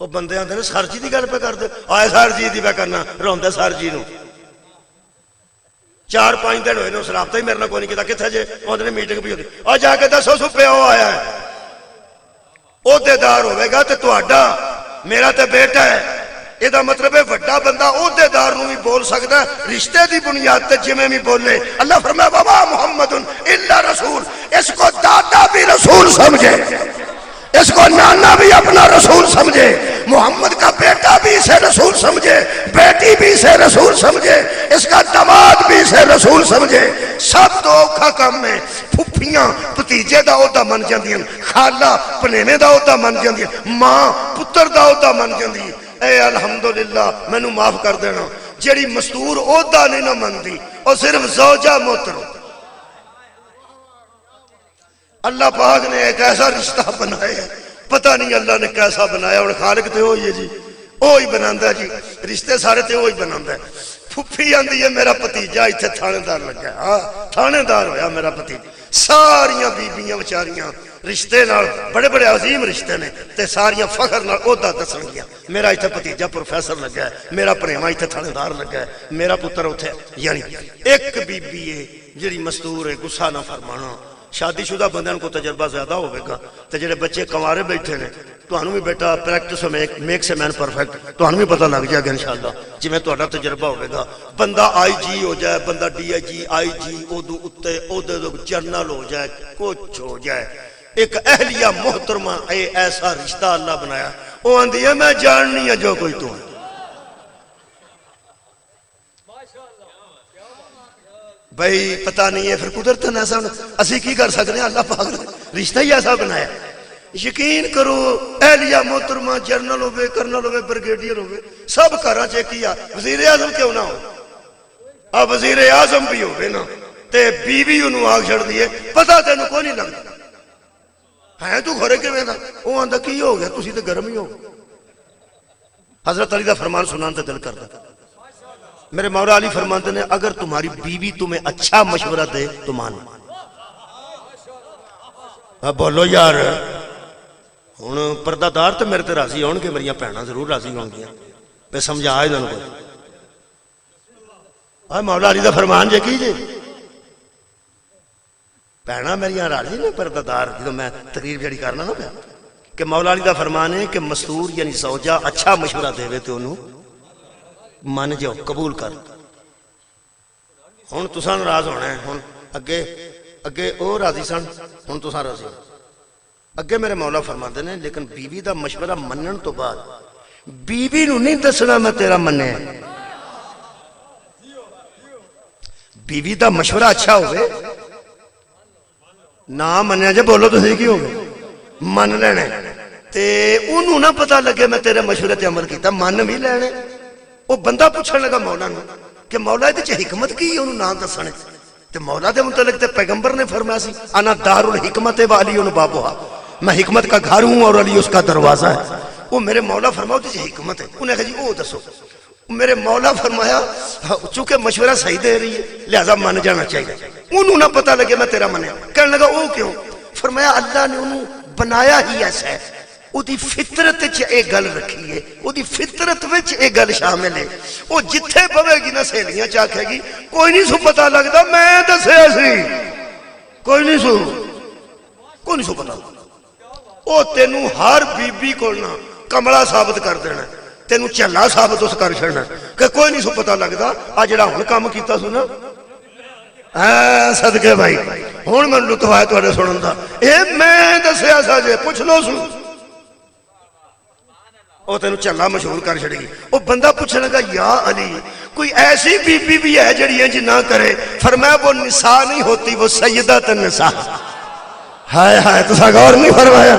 وہ بندے آندے نے سر جی دی گل پہ کر دے، آئے سر جی دی پہ کرنا، روندے سر جی نو۔ 4-5 دن ہوئے نے اس رابطہ ہی میرے نہ کوئی نہیں کیتا، کتھے جے؟ وہ نے میٹنگ بھی ہوتی، اور جا کے دسو سو پیو آیا ہے، عہدے دار ہوئے گا تے تہاڈا میرا تے بیٹا ہے۔ یہ دا مطلب ہے وڈا بندہ عہدے دار نو بھی بول سکتا ہے، رشتے دی بنیاد تے جویں بھی بولے۔ اللہ فرمایا وما محمد الا رسول، اس کو دادا بھی رسول سمجھے، اس کو نانا بھی اپنا رسول سمجھے، محمد کا بیٹا بھی اسے رسول سمجھے، بیٹی بھی اسے رسول سمجھے، اس کا داماد بھی اسے رسول سمجھے۔ سب تو اوکھا کام میں پھپھیاں پتیجے دا عہدہ من جاندیاں، خالہ پنیویں دا عہدہ من جاندیاں، ماں پتر دا عہدہ من جاندی۔ اے الحمدللہ میں نو معاف کر دینا، جیڑی مستور عہدہ نہیں نہ مندی اور صرف زوجہ محترم۔ اللہ پاک نے ایک ایسا رشتہ بنایا ہے، پتہ نہیں اللہ نے کیسا بنایا، اور خالق تے ہوئی ہے جی، وہی بنا جی رشتے سارے تے وہی بنا. پھپھی آندی ہے میرا بھتیجا اتنے تھانے دار لگا. ہاں تھانے دار ہویا میرا بھتیجا. ساریاں بیبیاں بچاریاں رشتے نال بڑے بڑے عظیم رشتے نے تے ساریاں فخر نال عہدہ دسن گیا میرا اتنے بھتیجا پروفیسر لگا ہے, میرا پریواں اتنے تھانے دار لگا ہے, میرا پتر اتنے. یعنی ایک بیبی ہے جڑی مستور ہے غصہ نہ فرمانا. شادی شدہ بندیاں کو تجربہ زیادہ ہوئے گا تے جڑے بچے کنوارے بیٹھے نے تہانوں بھی بیٹا پریکٹس میک سے مین پرفیکٹ تہانوں بھی پتہ لگ جائے گا انشاءاللہ جویں تہاڈا تجربہ ہوئے گا. بندہ آئی جی ہو جائے, بندہ ڈی آئی جی آئی جی اودو اتے اودے جنرل ہو جائے, کچھ ہو جائے, ایک اہلیہ محترمہ ایسا رشتہ اللہ بنایا. وہ آندی ہے میں جاننی ہے جو کوئی تو ہے. بھائی پتہ نہیں ہے پھر قدرت نے ایسا اسی کی کر سکتے ہیں, اللہ پاک نے رشتہ ہی ایسا بنایا. یقین کرو اہلیہ محترمہ جنرل ہوئے, کرنل ہوئے, بریگیڈیئر ہوئے, سب گھراں چ کیا وزیر اعظم کیوں نہ ہو. اب وزیر اعظم بھی ہوئے نا تے بیوی انہوں آگ چھڑ دیے پتہ تینوں کوئی نہیں لگتا ہے تو گھرے کے میں دا. وہ آندہ کی ہو گیا تسی تے گرم ہی ہو. حضرت علی دا فرمان سنان تے دل کرتا. میرے مولا علی فرماتے ہیں اگر تمہاری بیوی تمہیں اچھا مشورہ دے تو مان. اب بولو یار ہوں پردہ دار تو میرے تے راضی ہون گے, میری بھیناں ضرور راضی ہون گیا پہ سمجھا آئے دن کو. مولا علی دا فرمان جے کی جے بھیناں میری راضی نے پردہ دار جب میں تقریر جڑی کرنا نا پیا کہ مولا علی دا فرمان ہے کہ مستور یعنی زوجہ اچھا مشورہ دے تو انہوں مان جاؤ قبول کر. ہوں تساں ناراض ہونا ہے, ہوں اگے او راضی سن ہوں تساں راضی ہو. اگے میرے مولا فرماتے ہیں لیکن بیوی دا مشورہ منن تو بعد بیوی نو نہیں دسنا میں تیرا مننے. بیوی دا مشورہ اچھا ہوئے نہ منیا جے بولو تو صحیح کی ہوگا من لینے تے انہوں نہ پتہ لگے میں تیرے مشورے تے عمل کیتا من بھی لینے. وہ بندہ پوچھنے لگا مولا نے کہ مولا یہ حکمت کی ہے انہوں نام دسنے تے مولا دے متعلق تے پیغمبر نے فرمایا سی انا دار الحکمت و علی بابوہا, میں حکمت کا گھر ہوں اور علی اس کا دروازہ ہے. وہ میرے مولا فرماؤ تجھے حکمت ہے. انہیں کہا جی وہ دسو. میرے مولا فرمایا چونکہ مشورہ صحیح دے رہی ہے لہذا مان جانا چاہیے. انہوں نہ پتہ لگے میں تیرا منیا. کہنے لگا وہ کیوں؟ فرمایا اللہ نے انہوں بنایا ہی ایسا ہے, وہ دی فطرت وچ اے گل رکھی ہے, وہ دی فطرت وچ اے گل شامل ہے. وہ جتھے پوے گی نہ سہیلیاں چاکھے گی کوئی نہیں سو پتہ لگتا میں دسیا سی, کوئی نہیں سو پتہ. وہ تینوں ہر بی بی کو نہ کملا ثابت کر دینا, تینوں چلا ثابت اس کر چھڑنا کہ کوئی نہیں سو پتہ لگتا. آ جڑا ہن کام کیتا سو نا صدقے بھائی ہن میں لطف آیا تواڈے سنن دا, اے میں دسیا سا جے پوچھ لو سو. وہ تینوں چلا مشہور کر چھڑے گی. وہ بندہ پوچھنے لگا یا علی کوئی ایسی بی بی بھی ہے جڑی انج نہ کرے؟ فرمایا وہ نساء نہیں ہوتی, وہ سیدۃ النساء. ہائے ہائے تو غور نہیں فرمایا,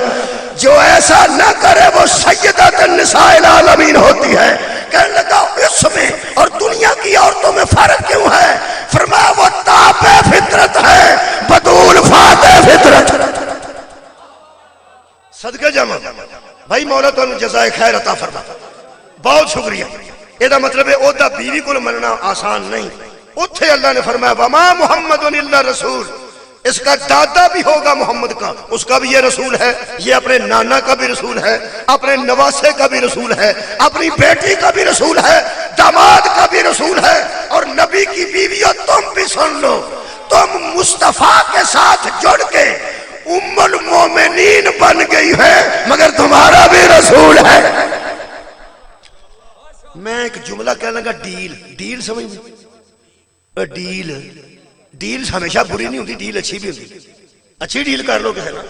جو ایسا نہ کرے وہ سیدۃ النساء العالمین ہوتی ہے. کہنے لگا اس میں اور دنیا کی عورتوں میں فرق کیوں ہے؟ فرمایا وہ تابع فطرت ہے بدول فاتح فطرت. صدقے جمع بھائی مولا تو جزائے خیر عطا فرما, بہت شکریہ. یہ مطلب ہے اوہ بیوی کو مننا آسان نہیں. اتھے اللہ نے فرمایا وما محمد الا رسول, اس کا دادا بھی ہوگا محمد کا, اس کا بھی یہ رسول ہے, یہ اپنے نانا کا بھی رسول ہے, اپنے نواسے کا بھی رسول ہے, اپنی بیٹی کا بھی رسول ہے, داماد کا بھی رسول ہے. اور نبی کی بیویوں تم بھی سن لو, تم مصطفیٰ کے ساتھ جڑ کے ام المومنین بن گئی ہے مگر تمہارا بھی رسول ہے. میں ایک جملہ کہنے لگا ڈیل سمجھ میں, ڈیل ہمیشہ بری نہیں ہوتی, ڈیل اچھی بھی ہوتی. اچھی ڈیل کر لو کہنا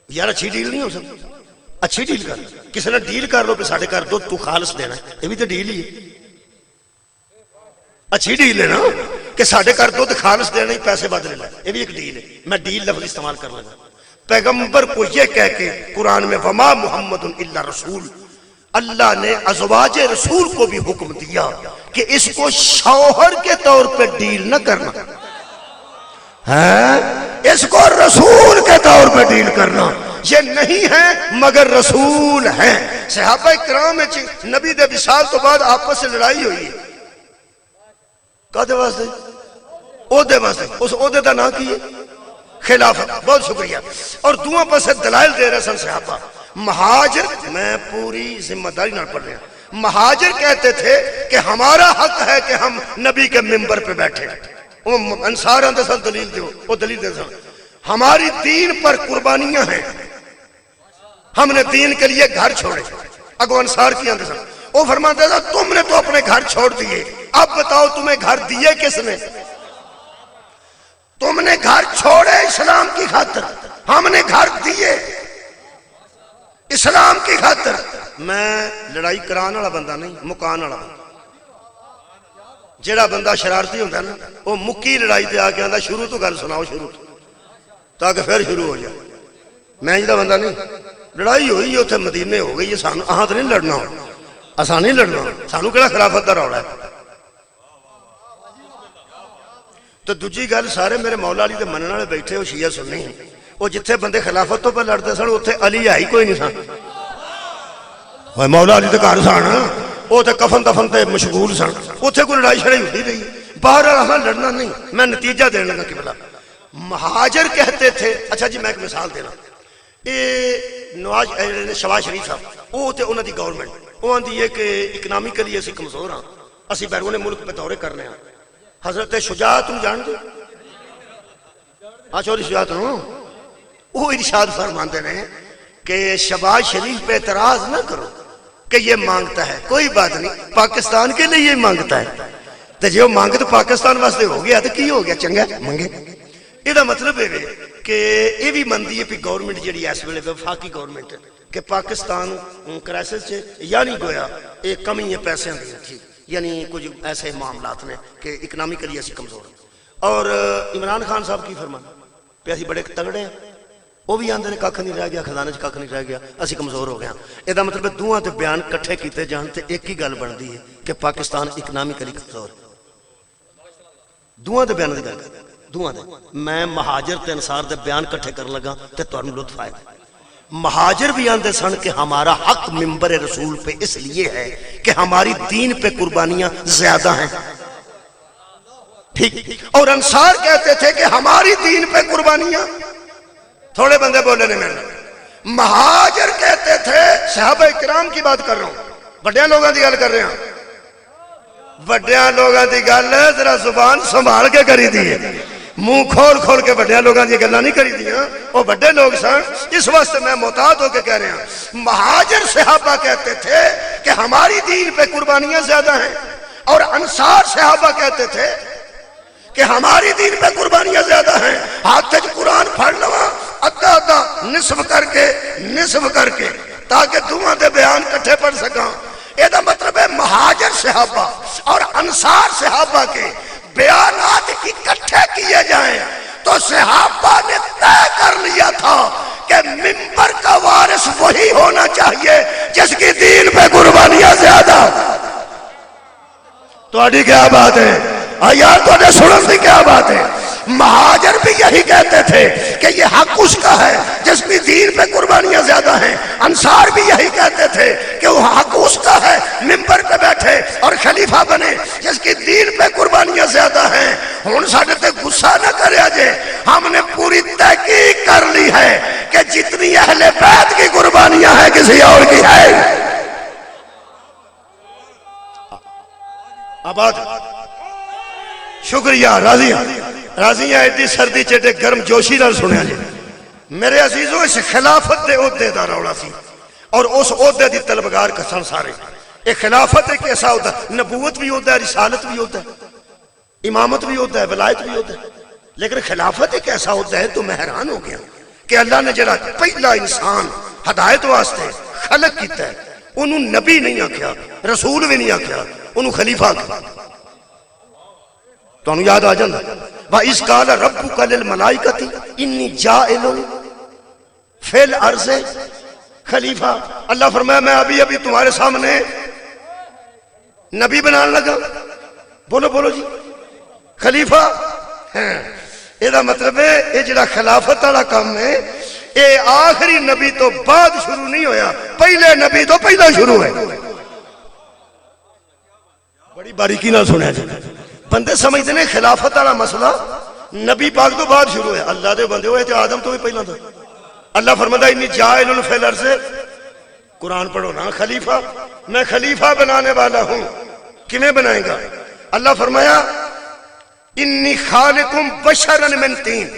یار اچھی ڈیل نہیں ہو سکتی, اچھی ڈیل کر لو. کسی نے ڈیل کر لو کہ ساڑھے کر دو تو خالص دینا ہے, یہ بھی تو ڈیل ہی ہے. اچھی ڈیل ہے نا کہ ساڑھے کر دو تو خالص دینا ہی پیسے بدلے لیں, یہ بھی ایک ڈیل ہے. میں ڈیل لفظ استعمال کر لگا. پیغمبر کو یہ کہہ کے قرآن میں وما محمد الا رسول, اللہ نے ازواج رسول کو بھی حکم دیا کہ اس کو شوہر کے طور پہ ڈیل نہ کرنا, اس کو رسول کے طور پہ ڈیل کرنا. یہ نہیں ہیں مگر رسول ہیں. صحابہ کرام نبی دے وصال تو بعد آپس سے لڑائی ہوئی ہے کہتے واسطے عہدے واسطے. اس عہدے کا نام کی ہے خلافت. بہت شکریہ. اور دونوں پاسے دلائل دے رہے سن صحابہ. مہاجر، میں پوری ذمہ داری نہ پڑھ رہا ہوں، مہاجر کہتے تھے کہ ہمارا حق ہے کہ ہم نبی کے ممبر پہ بیٹھے. انصار آتے سن دلیل دو، وہ دلیل دے سن ہماری دین پر قربانیاں ہیں، ہم نے دین کے لیے گھر چھوڑے. اگو انصار کی آتے سن، وہ فرماتے تھا تم نے تو اپنے گھر چھوڑ دیے، اب بتاؤ تمہیں گھر دیے کس نے؟ تم نے گھر چھوڑے اسلام کی خاطر، ہم نے گھر دیے اسلام کی خاطر. میں لڑائی کران والا بندہ نہیں، مکان والا بندہ. جڑا بندہ شرارتی ہوتا ہے نا وہ مکی لڑائی تے آ کے آتا شروع تو گل سناؤ شروع تو، تاکہ پھر شروع ہو جائے. میں جڑا بندہ نہیں، لڑائی ہوئی ہے اتنے مدینے ہو گئی ہے، سانو اہاں تو نہیں لڑنا ہو، اساں نہیں لڑنا، سانو کہڑا خلافت دا رولا ہے. تو دوجی گل سارے میرے مولا علی دے منن والے بیٹھے ہو شیعہ سنی، وہ جتھے بندے خلافت تو پہ لڑتے سن اتنے علی ہے ہی کوئی نہیں سن. مولا علی تے گھر سن، وہ تے کفن دفن تے مشغول سن، اتنے کوئی لڑائی شڑائی ہوتی رہی. باہر ہمیں لڑنا نہیں. میں نتیجہ دینے لگا کہ بلا مہاجر کہتے تھے. اچھا جی میں ایک مثال دینا، یہ نواز شواز شریف صاحب وہ تے انہوں دی گورنمنٹ وہ آندی ہے کہ اکنامکلی اسی کمزور ہاں، اسی بیرون ملک پہ دورے کرنے ہیں. حضرت شجاعت تم جان دو، چوری شجاعت وہ ارشاد فرماندے ہیں کہ شباز شریف پہ اعتراض نہ کرو کہ یہ مانگتا ہے، کوئی بات نہیں، پاکستان کے لیے یہ مانگتا ہے. تو جو مانگ تو پاکستان واسطے ہو گیا تو کی ہو گیا، چنگا منگے. یہ مطلب ہے کہ یہ بھی منتی ہے کہ گورنمنٹ جیڑی اس ویلے وفاقی گورنمنٹ کہ پاکستان کرائسس یا نہیں گویا ایک کمی ہے پیسے دی، یعنی کچھ ایسے معاملات نے کہ اکنامکلی ایسی کمزور ہیں. اور عمران خان صاحب کی فرمانا پہ اسی بڑے تگڑے ہیں، وہ بھی آندے نے کھ نہیں رہ گیا، خزانے چ کھ نہیں رہ گیا، اسی کمزور ہو گیا. یہ مطلب دونوں تے بیان کٹھے کیتے جان تے ایک ہی گل بنتی ہے کہ پاکستان اکنامکلی کمزور ہے. دونوں تے بیان دی گل دونوں دے. میں مہاجر تے انصار دے بیان کٹھے کرن لگا تے تہاڈوں لطف آئے. مہاجر بھی آندے سن کہ ہمارا حق ممبر رسول پہ اس لیے ہے کہ ہماری دین پہ قربانیاں زیادہ ہیں، ٹھیک. اور انصار کہتے تھے کہ ہماری دین پہ قربانیاں، تھوڑے بندے بولے نہیں. میں مہاجر کہتے تھے، صحابہ کرام کی بات کر رہا ہوں، بڑے لوگوں کی گل کر رہے ہیں، بڑے لوگوں کی گل ذرا زبان سنبھال کے کری دی، منہ کھول کھول کے بڑے لوگوں کی گلاں نہیں کری دیا. وہ بڑے لوگ سن، اس واسطے میں محتاط ہو کے کہہ رہا ہوں. مہاجر صحابہ کہتے تھے کہ ہماری دین پہ قربانیاں زیادہ ہیں، اور انصار صحابہ کہتے تھے کہ ہماری دین پہ قربانیاں زیادہ ہیں. ہاتھ سے قرآن پڑھ لوا ادھا ادھا نصف کر کے تاکہ دونوں دے بیان کٹھے پڑھ سکاں. یہ مطلب ہے مہاجر صحابہ اور انصار صحابہ کے بیانات اکٹھے کیے جائیں تو صحابہ نے طے کر لیا تھا کہ ممبر کا وارث وہی ہونا چاہیے جس کی دین پہ قربانیاں زیادہ. تو کیا بات ہے یار، تو نے سنن دی کیا بات ہے. مہاجر بھی یہی کہتے تھے کہ یہ حق اس کا ہے جس کی دین پہ قربانیاں زیادہ ہیں. انصار بھی یہی کہتے تھے کہ وہ حق اس کا ہے ممبر پہ بیٹھے اور خلیفہ بنے جس کی دین پہ قربانیاں زیادہ ہیں. ہن ساڈے تے غصہ نہ کریا جے، ہم نے پوری تحقیق کر لی ہے کہ جتنی اہل بیت کی قربانیاں ہیں کسی اور کی ہے. آباد شکریہ، راضی ہیں ایڈی سردی چیٹے گرم جوشی نال سنیا جی. میرے عزیزوں اس خلافت دے عہدے دا رولا سی اور اس عہدے دی طلبگار کسن سارے. ایک خلافت ایک ایسا ہوتا ہے، نبوت بھی ہوتا ہے، رسالت بھی ہوتا ہے، امامت بھی ہوتا ہے، ولایت بھی ہوتا ہے. لیکن خلافت ایک ایسا ہوتا ہے تو میں حیران ہو گیا کہ اللہ نے جڑا پہلا انسان ہدایت واسطے خلق کیتا ہے انہوں نبی نہیں آکھیا، رسول بھی نہیں آکھیا، انہوں خلیفہ آکھیا. تو انہوں یاد آ جاندہ وَإِذْ قَالَ رَبُّكَ لِلْمَلَائِكَةِ إِنِّي جَاعِلٌ فِي الْأَرْضِ خلیفہ. اللہ فرمایا میں ابھی تمہارے سامنے نبی بنانے لگا. بولو جی خلیفہ. یہ مطلب ہے یہ جڑا خلافت والا کام ہے اے آخری نبی تو بعد شروع نہیں ہویا، پہلے نبی تو پہلا شروع ہے۔ بڑی باریکی نہ سنیا جی، بندے سمجھتے ہیں خلافت والا مسئلہ نبی پاک تو بعد شروع ہے۔ اللہ دے بندے ہوئے تھے، آدم تو بھی پہلا تھا۔ اللہ فرماتا ہے انی جاعل فی الارض، قرآن پڑھو نا، خلیفہ، میں خلیفہ بنانے والا ہوں۔ کمیں بنائیں گا؟ اللہ فرمایا انی خالقم بشرا من طین،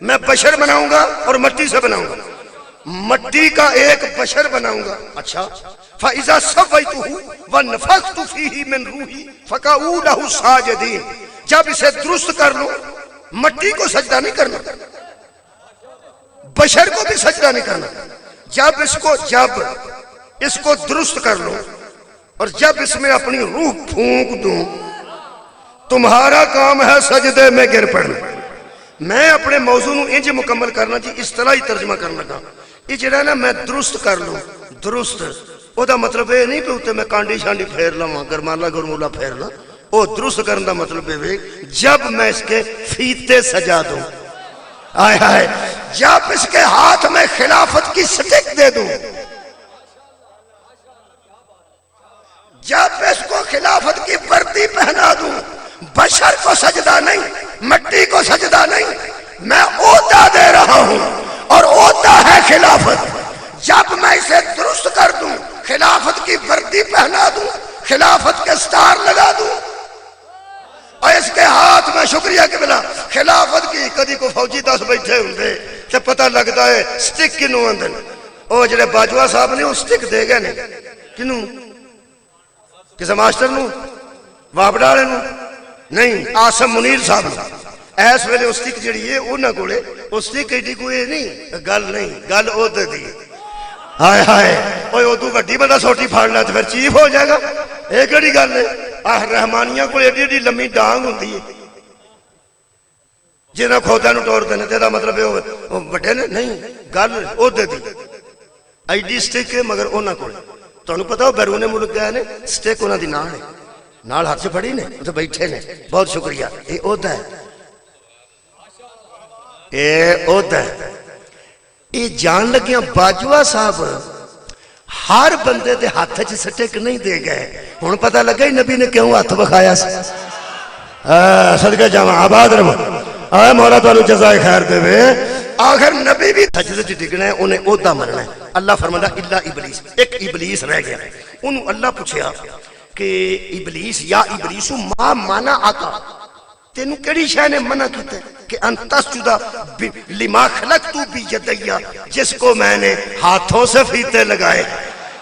میں بشر بناؤں گا اور مٹی سے بناؤں گا، مٹی کا ایک بشر بناؤں گا۔ اچھا، فَإِذَا سَوَّيْتُهُ وَنَفَخْتُ فِيهِ مِنْ رُوحِي فَقَعُوا لَهُ سَاجِدِينَ، جب اسے درست کر لو، مٹی کو سجدہ نہیں کرنا، بشر کو بھی سجدہ نہیں کرنا، جب اس کو درست کر لو اور جب اس میں اپنی روح پھونک دوں، تمہارا کام ہے سجدے میں گر پڑنا۔ میں اپنے موضوع نو انج مکمل کرنا جی، اصطلاحی ترجمہ کرنا لگا، یہ جڑا نا میں درست کر لوں، درست او دا مطلب یہ نہیں کہ اتنے میں کانڈی شانڈی پھیر لواں، گرمالا گرمولا پھیر لاں، او درست کرنے دا مطلب ہے جب میں اس کے فیتے سجا دوں، آئے ہائے، جب اس کے ہاتھ میں خلافت کی سٹک دے دوں، جب اس کو خلافت کی وردی پہنا دوں، بشر کو سجدہ نہیں، مٹی کو سجدہ نہیں، میں عہدہ دے رہا ہوں اور عہدہ ہے خلافت۔ جب میں اسے درست کر دوں، خلافت کی وردی پہنا دوں، خلافت کے سٹار لگا دوں، اور اس کے ہاتھ میں شکریہ کے بلا خلافت کی، کدی کو فوجی 10 بیٹھے ہوں دے تو پتہ لگتا ہے سٹک کنوں اندن، او جڑے باجوہ صاحب نے وہ سٹک دے گئے نے کنوں، کسے ماسٹر نو، وابڈالے نو نہیں، آسم منیر صاحب نو۔ ایس ویلے اس سٹک جڑی ہے وہ نہ گوڑے، اس سٹک ایڈی کوئی نہیں، گل نہیں، گل او دے دی، ہائے ہائے، اوہ او تو وڈی بڑا سوٹی پھاڑ لیا تو پھر چیف ہو جائے گا، ایک ایڈی گل ہے۔ رحمانیہ کو ایڈی ایڈی لمبی ڈانگ ہوتی ہے جنہاں کھوتا نو ٹور دینے، تیرا مطلب ہے وہ بڑے نے نہیں، گل او دے دی، ایڈی سٹک ہے مگر او نہ کوڑے۔ تو انہوں پتا ہو بیرون ملک گئے نے، سٹک انہاں دی نال ہے، نال ہاتھ سے پڑی نے، وہ تو بیٹھے نے، بہت شکریہ، اے عہدہ ہے، اے عہدہ ہے۔ یہ جان لگیاں باجوہ صاحب ہر بندے دے ہاتھ چ سٹک نہیں دے گئے، ہن پتہ لگا ہی نبی نے کیوں ہاتھ بکھایا سی۔ صدقہ جاواں، آباد رہو، اے مولا تعالی جزائے خیر دے وے۔ آخر نبی بھی سجدے چ ڈگنا ہے، انہیں عہدہ مرنا ہے۔ اللہ فرماتا الا ابلیس، ایک ابلیس رہ گیا، انہوں اللہ پوچھیا کہ ابلیس یا ابلیسو ما مانا آتا، تینوں کیڑی شے نے منع کیتا ہے کہ ان تسجدا لما خلقتو بیدیا، جس کو میں نے ہاتھوں سے فیتے لگائے،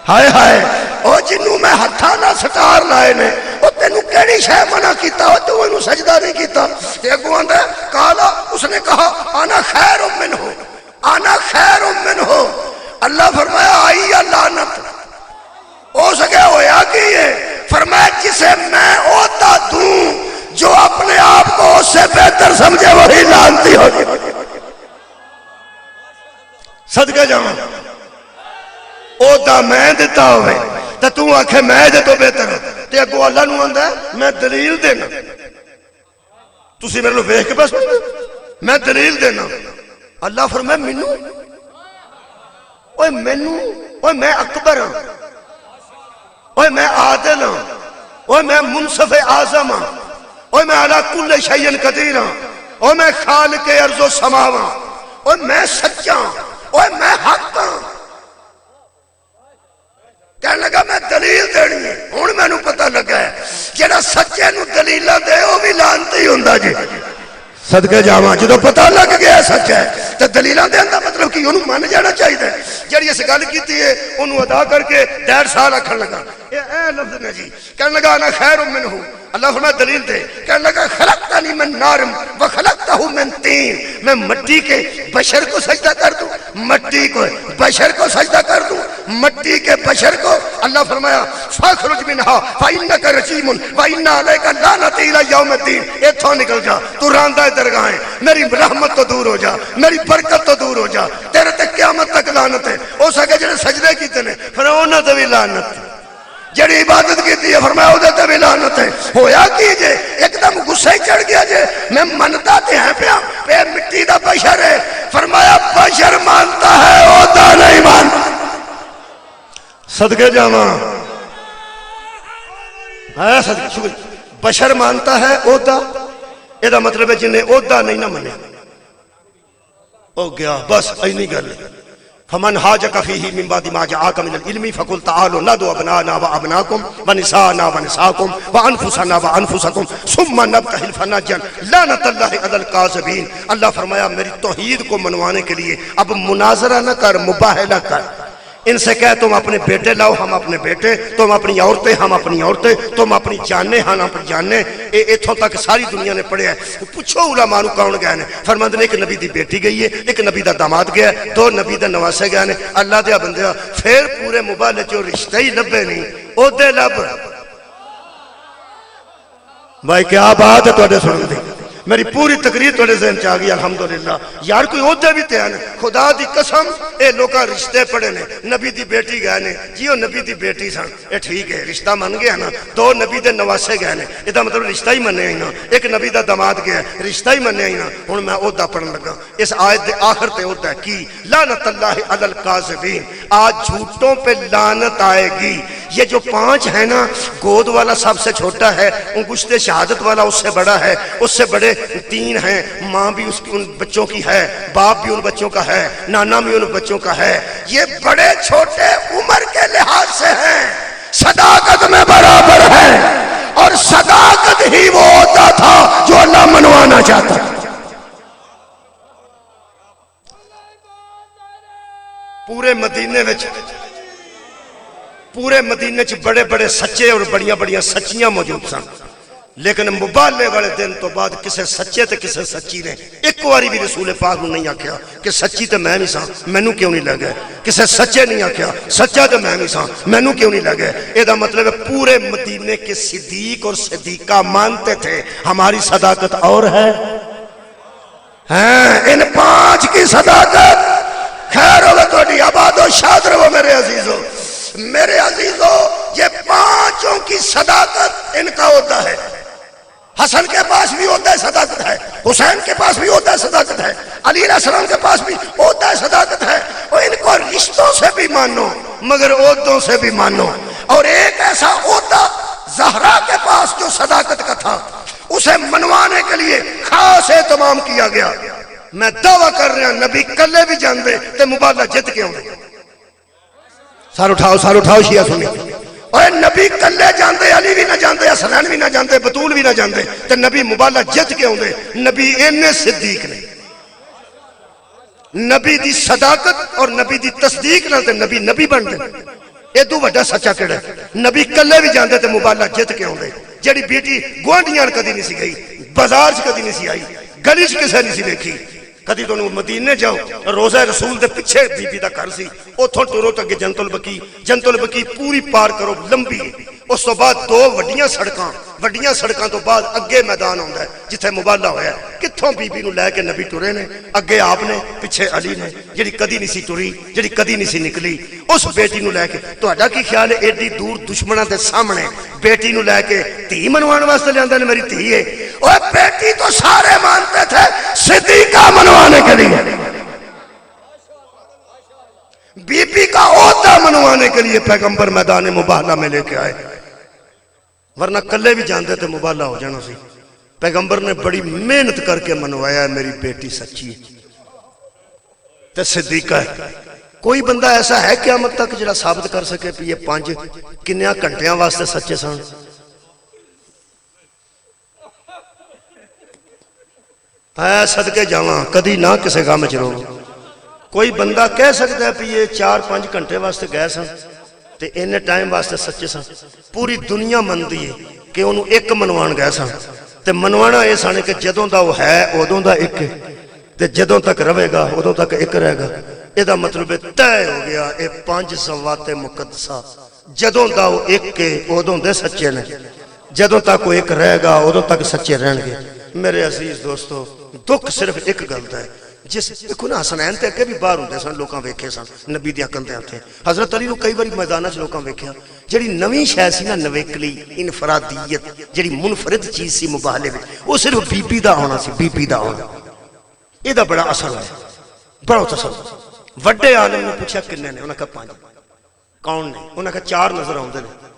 ہائے ہائے، او جنوں میں ہتھاں نال سٹار لائے نے، او تینوں کیڑی شے منع کیتا ہو تو انہوں سجدہ نہیں کیتا؟ اگوں آندا کالا، اس نے کہا انا خیر منہ، انا خیر منہ۔ اللہ فرمایا آئی یا لعنت، ہو سکے ہویا کی ہے؟ فرمایا جسے میں عہدہ دوں جو اپنے آپ کو اس سے بہتر سمجھے وہی لعنتی ہوگی۔ صدقہ جاؤں، عہدہ میں دیتا ہوئے تو تو آنکھیں میں دے تو بہتر ہو، تے اگو اللہ نو آندہ ہے میں دلیل دینا، تسی میرے لو ویکھ کے بس میں دلیل دینا۔ اللہ فرمائے منو، اوہ منو، اوہ میں اکبر ہوں، اوہ میں عادل ہوں، اوہ میں منصف اعظم ہوں، اوہ میں علی کل شیء قدیر ہوں، اوہ میں خالق ارض و سما ہوں، اوہ میں سچا ہوں، اوہ میں حق ہوں۔ کہنے لگا میں دلیل دینی ہے، ہن میں نو پتہ لگا ہے جڑا سچے نو دلیلہ دے وہ بھی لعنتی ہوندا جی۔ صدقے جاواں، جدو پتہ لگ گیا سچ ہے تو دلیلہ دے اندر مطلب کہ انہوں مان جانا چاہیے، جڑی اس گل کیتی ہے انہوں ادا کر کے 1.5 سال رکھن لگا، اے لفظ نے جی، کہنے لگا انا خیر منہ، اللہ فرمایا دلیل دے، کہنے لگا خلقتنی من نار وخلقتہ من طین، میں مٹی کے بشر کو سجدہ کر دوں، مٹی کو بشر کو سجدہ کر دوں، مٹی کے بشر کو۔ اللہ فرمایا فاخرج منہا فإنک رجیم وإن علیک لعنت الی یوم الدین، ایتھوں نکل جا، تو راندہ درگاہیں، میری رحمت تو دور ہو جا، میری برکت تو دور ہو جا، تیرے تک قیامت تک لعنت ہے۔ ہو سکے جنہیں سجدے کیتے نے پھر انہاں تے بھی لعنت، جڑی عبادت کی ہے فرمایا وہ تے بھی لعنت ہے ہویا کی جے ایک دم غصے چڑھ گیا جے میں منتا تے ہیں پہ مٹی دا بشر ہے فرمایا بشر مانتا ہے عہدہ نہیں مانتا صدقے جاواں ہے صدقے شکر بشر مانتا ہے عہدہ یہ مطلب ہے جنہیں عہدہ نہیں نہ منے ہو گیا بس اینی گل فمن حاجک فیہ من بعد ما جاءک من العلم فقل تعالوا ندعو ابناءنا وابناءکم ونساءنا ونساءکم وانفسنا وانفسکم ثم نبتہل فنجعل لعنۃ اللہ علی الکاذبین اللہ فرمایا میری توحید کو منوانے کے لیے اب مناظرہ نہ کر مباہلہ کر ان سے کہہ تم اپنے بیٹے لاؤ ہم اپنے بیٹے تم اپنی عورتیں ہم اپنی عورتیں تم اپنی جانیں ہم اپنی جانیں اتھوں تک ساری دنیا نے پڑھیا ہے پوچھو علماء کون گئے نے فرماتے ہیں ایک نبی دی بیٹی گئی ہے ایک نبی دا داماد گیا ہے دو نبی دا نواسے گئے نے اللہ دیا بندیا پھر پورے مبالے جو رشتہ ہی لبے نہیں او دے لب بھائی کیا بات ہے توڑے سن دی میری پوری تقریر توڑے ذہن چاہ گئی الحمدللہ یار کوئی عہدے بھی تیان خدا دی قسم اے لوکا رشتے پڑے نے نبی دی بیٹی گئے نے جیو نبی دی بیٹی سن اے ٹھیک ہے رشتہ من گیا نا دو نبی دے نواسے گئے نے یہ دا مطلب رشتہ ہی مننے ہی نا ایک نبی دا داماد گیا رشتہ ہی مننے ہی نا ہن میں عہدہ پڑھن لگا اس آیت دے آخر تے عہدہ کی لعنت اللہ علی الکاذبین آج جھوٹوں پہ لعنت آئے گی یہ جو 5 ہے نا گود والا سب سے چھوٹا ہے انگشت شہادت والا اس سے بڑا ہے اس سے بڑے 3 ہیں ماں بھی اس کی ان بچوں کی ہے باپ بھی ان بچوں کا ہے نانا بھی ان بچوں کا ہے یہ بڑے چھوٹے عمر کے لحاظ سے ہیں صداقت میں برابر ہے اور صداقت ہی وہ ہوتا تھا جو اللہ منوانا چاہتا تھا پورے مدینے چ بڑے بڑے سچے اور بڑیاں بڑیاں سچیاں موجود سن لیکن مبالے والے دن تو بعد کسے سچے تے کسے سچی نے ایک واری بھی رسول پاک نے نہیں آکھیا کہ سچی تے میں نہیں سا مینوں کیوں نہیں لگے کسے سچے نہیں آکھیا سچا تے میں نہیں سا مینوں کیوں نہیں لگے اے دا مطلب ہے پورے مدینے کے صدیق اور صدیقہ مانتے تھے ہماری صداقت اور ہے ان 5 کی صداقت خیر ہوگا تو آباد و شاد رہو میرے عزیزو یہ 5 کی صداقت ان کا ہوتا ہے حسن کے پاس بھی ہوتا ہے صداقت ہے حسین کے پاس بھی ہوتا ہے صداقت ہے علی علیہ السلام کے پاس بھی ہوتا ہے صداقت ہے اور ان کو رشتوں سے بھی مانو مگر عہدوں سے بھی مانو اور ایک ایسا عہدہ زہرا کے پاس جو صداقت کا تھا اسے منوانے کے لیے خاص اہتمام کیا گیا میں دعویٰ کر رہا نبی کلے بھی جان دے تے مبالہ جت کے ہوں دے سار اٹھاؤ شیعہ سنی اور نبی کلے جان دے علی بھی نہ جان دے حسنین بھی نہ جان دے بطول بھی نہ جان دے تے نبی مبالہ جت کے ہوں دے نبی انہیں صدیق نے نبی دی صداقت اور نبی دی تصدیق نہ تے نبی بن دے یہ دو وڈا سچا کڑا ہے نبی کلے بھی جان دے تے مبالہ جت کے ہوں دے جڑی بیٹی گوانڈیاں کدی نہیں سی گئی بازار سے کدی نہیں سی آئی گلی سے کسے نہیں سی دیکھی کدی تو مدینے جاؤ روزہ رسول دے پچھے بی بی دا گھر سی اوتھوں ٹرو تک جنت البقیع پوری پار کرو لمبی اس تو بعد 2 وڈیاں سڑکاں تو بعد اگے میدان ہوندا ہے جتھے مبالہ ہویا کتھوں بی بی نو لے کے نبی ٹرے نے اگے آپ نے پیچھے علی نے جڑی کدی نہیں سی ٹری جڑی کدی نہیں سی نکلی اس بیٹی نو لے کے تہاڈا کی خیال ہے ایڈی دور دشمناں دے سامنے بیٹی نو لے کے تھی منوان واسطے لیاندا نے میری تھی ہے اوے بیٹی تو سارے مانتے تھے صدیقہ منوانے کے لیے بی بی کا عہدہ منوانے کے لیے پیغمبر میدان مباہلہ میں لے کے آئے ورنہ کلے بھی جانتے تھے مباہلہ ہو جانا سی پیغمبر نے بڑی محنت کر کے منوایا ہے میری بیٹی سچی تے صدیقہ ہے کوئی بندہ ایسا ہے قیامت تک جڑا ثابت کر سکے کہ یہ 5 کنیاں گھنٹیاں واسطے سچے سن اے صدقے جاواں کدی نہ کسے گام وچ رو کوئی بندہ کہہ سکتا ہے کہ یہ 4-5 گھنٹے واسطے گئے سن تے انہیں ٹائم واسطے سچے سن پوری دنیا مندی ہے کہ انہوں ایک منوان گئے سن تے منوانا یہ سانے کہ جدوں دا وہ ہے ادوں دا ایک تے جدوں تک رہے گا ادوں تک ایک رہے گا یہ دا مطلب طے ہو گیا اے 5 صلوات مقدسہ جدوں دا وہ ایک کے ادوں دے سچے نے جدوں تک وہ ایک رہے گا ادوں تک سچے رہن گے میرے عزیز دوستو دکھ صرف ایک گل ہے جس دیکھو نا حسنین تے اگے بھی باہر ہوندے سن لوکاں ویکھے سن نبی دی اکل تے ہتھے حضرت علی نو کئی باری میداناں وچ لوکاں ویکھیا جڑی نویں شے سی نا نویکلی انفرادیت جڑی منفرد چیز سی مباہلے وچ وہ صرف بی بی دا ہونا سی بی بی دا ہونا اے دا بڑا اثر ہویا بڑا تصور وڈے عالم نے پوچھا کنے نے انہاں کہا 5 کون نے انہاں کہا 4 نظر آوندے نے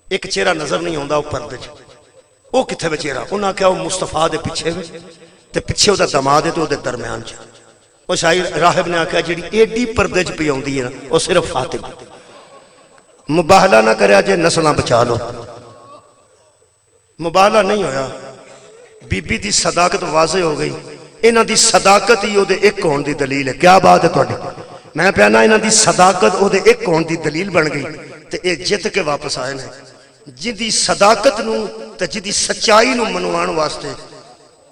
ایک چہرہ نظر نہیں آوندا او پردے وچ او کتھے وچ چہرہ انہاں کہا او مصطفیٰ دے پیچھے وچ تے پیچھے او دا دماد ہے تے او دے درمیان چ او شاعر راہب نے آکھیا جڑی ایڈی پردے چ پئی آوندی ہے نا او صرف فاطمہ مباہلہ نہ کریا جے نسلاں بچا لو مباہلہ نہیں ہویا بی بی دی صداقت واضح ہو گئی انہاں دی صداقت ہی او دے ایک ہون دی دلیل ہے کیا بات ہے تہاڈی میں پیانا انہاں دی صداقت او دے ایک ہون دی دلیل بن گئی تے اے جت کے واپس آئے نے جن دی صداقت نو تے جن دی سچائی نو منوان واسطے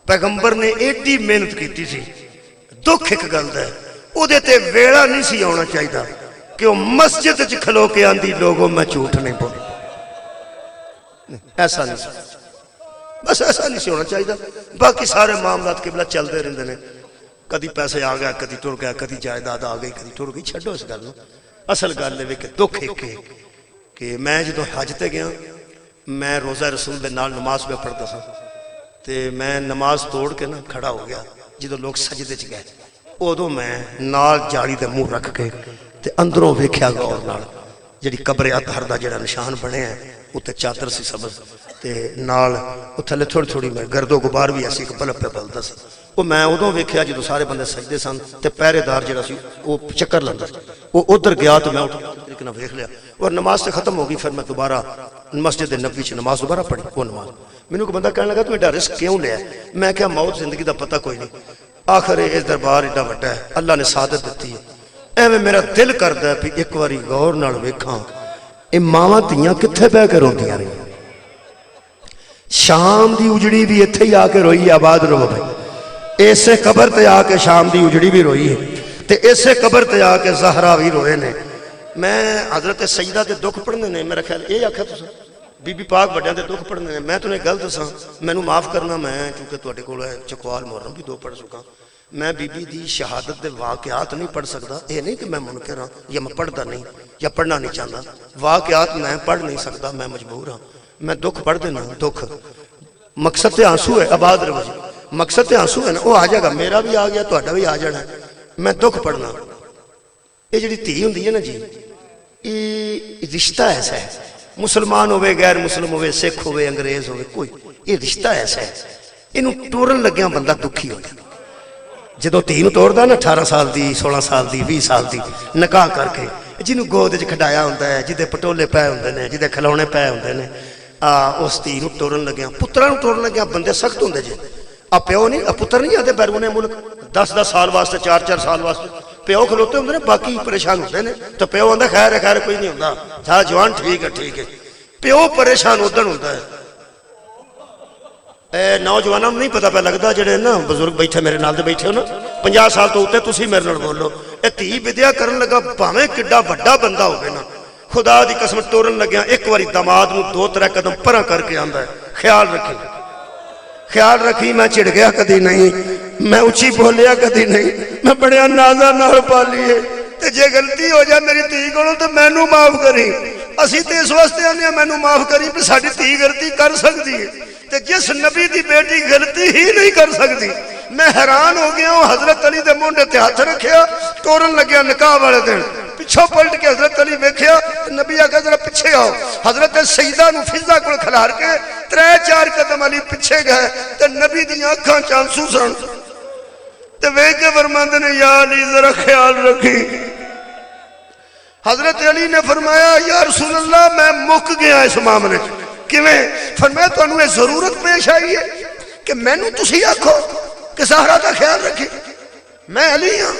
پیغمبر نے ایڈی محنت کیتی سی دکھ ایک گل ہے او دے تے ویڑا نہیں سی آنا چاہیے کہ وہ مسجد وچ کھلو کے آندی لوگوں میں جھوٹ نہیں بولی ایسا نہیں سی بس ایسا نہیں سی ہونا چاہیے باقی سارے معاملات قبلہ چلتے رہندے نے کدی پیسے آ گیا کدی ٹر گیا کدی جائیداد آ گئی کدی ٹر گئی چھڈو اس گل نو اصل گل ہے کہ دکھ ایک ہے کہ میں جدوں حج تے گیا میں روزہ رسول دے نال نماز پہ پڑھدا سا تے میں نماز توڑ کے نا کھڑا ہو گیا جدوں لوگ سجدے چ گئے ادو میں نال جاڑی دے منہ رکھ کے تے اندروں ویکھیا غور نال جڑی قبر اطہر دا جڑا نشان بنیا ہے اتنے چادر سی سبز تے نال تھلے تھوڑی تھوڑی میں گرد و غبار بھی ایسی ایک بلب پہ بلدا سی وہ میں ادوں ویکھیا جدوں سارے بندے سجدے سن تے پہرے دار جڑا سی وہ چکر لندا وہ ادھر گیا تو میں طریقے نال ویکھ لیا اور نماز تے ختم ہو گئی پھر میں دوبارہ مسجد نبوی چ نماز دوبارہ پڑھی وہ نماز مینوں کوئی بندہ کہنے لگا تو ایڈا رسک کیوں لیا میں کہا موت زندگی دا پتہ کوئی نہیں آخر اس دربار ایڈا وڈا ہے اللہ نے سعادت دیتی ہے ایویں میرا دل کردا ہے کہ ایک واری غور نال ویکھاں اے ماواں دھیاں کتھے بیٹھ کے روندیاں رہیاں شام دی اجڑی بھی ایتھے ہی آ کے روئی آباد رو بھائی ایسے قبر تے آ کے شام دی اجڑی بھی روئی ہے تے ایسے قبر تے آ کے زہرا بھی روئے نے میں حضرت سیدہ تے دکھ پڑھنے نے میرا خیال یہ آکھیا تساں بی بی پاک بڑیاں دے دکھ پڑھنے نے میں تنے گل دساں مینوں معاف کرنا میں کیونکہ تواڈے کول چکوال محرم بھی 2 پڑھ چکا میں بی بی دی شہادت دے واقعات نہیں پڑھ سکتا یہ نہیں کہ میں منکر ہاں یا میں پڑھتا نہیں یا پڑھنا نہیں چاہتا واقعات میں پڑھ نہیں سکتا میں مجبور ہاں میں دکھ پڑھ دینا دکھ مقصد تے آنسو ہے آباد رہو جی مقصد تے آنسو ہے نا وہ آ جائے گا میرا بھی آ گیا تہاڈا بھی آ جانا میں دکھ پڑھنا یہ جڑی دھی ہوندی ہے نا جی یہ رشتہ ایسا ہے مسلمان ہوئے غیر مسلم ہوئے سکھ ہوئے انگریز ہوئے کوئی یہ رشتہ ایسا ہے انہوں ٹورن لگیاں بندہ دکھی ہو جائے جدو تھی نو توڑ دا نا 18 سال دی 16 سال دی 20 سال دی نکاح کر کے جنہوں گود وچ کھڈایا ہوندا ہے جدے پٹولے پے ہوندے نے جدے کھلونے پے ہوندے نے اس تھی نو توڑن لگیاں پتراں نو توڑن لگیاں بندے سخت ہوندے جی پیو نہیں پتر نہیں آتے بیرون ملک 10 سال واسطے 4 سال واسطے پیو کھلوتے ہوندے نے باقی پریشان ہوندے نے تو پیو آندا خیر ہے کوئی نہیں ہوندا جا جوان ٹھیک ہے پیو پریشان ادن ہوندا ہے نوجوانوں نہیں پتہ پہ لگتا جڑے نا بزرگ بیٹھے میرے نال دے بیٹھے ہو نا 50 سال تو اتنے تسی میرے نال بولو اے دھی بدیا کرن لگا بھاویں کڈا وڈا بندہ ہوے نا خدا دی قسم ٹورن لگیا ایک واری داماد نو 2-3 قدم پراں کر کے آندا ہے خیال رکھی میں چڑ گیا کدی نہیں میں اچھی بولیا کدی نہیں میں بڑے نازا نال پالی ہے تے جے غلطی ہو جائے میری دھی کولوں تے مینوں معاف کری اسی تے اس واسطے آنے مینوں معاف کری کہ ساڈی دھی غلطی کر سکتی ہے تے جس نبی دی بیٹی غلطی ہی نہیں کر سکتی میں حیران ہو گیا ہوں حضرت علی دے مونڈے تے ہاتھ رکھیا ٹورن لگیا نکاح والے دن پچھو پلٹ کے حضرت علی ویکھیا نبی آکھیا ذرا پیچھے آؤ حضرت سیدہ نو فضا کول کھلار کے 3-4 قدم علی پیچھے گئے تے نبی دی آنکھاں چ آنسو سن تے ویکھ کے فرماندے نے یا علی ذرا خیال رکھی حضرت علی نے فرمایا یا رسول اللہ میں مک گیا اس معاملے کیویں فرمایا تانوں یہ ضرورت پیش آئی ہے کہ مینوں تسی آکھو کہ زہرا دا خیال رکھے میں علی ہاں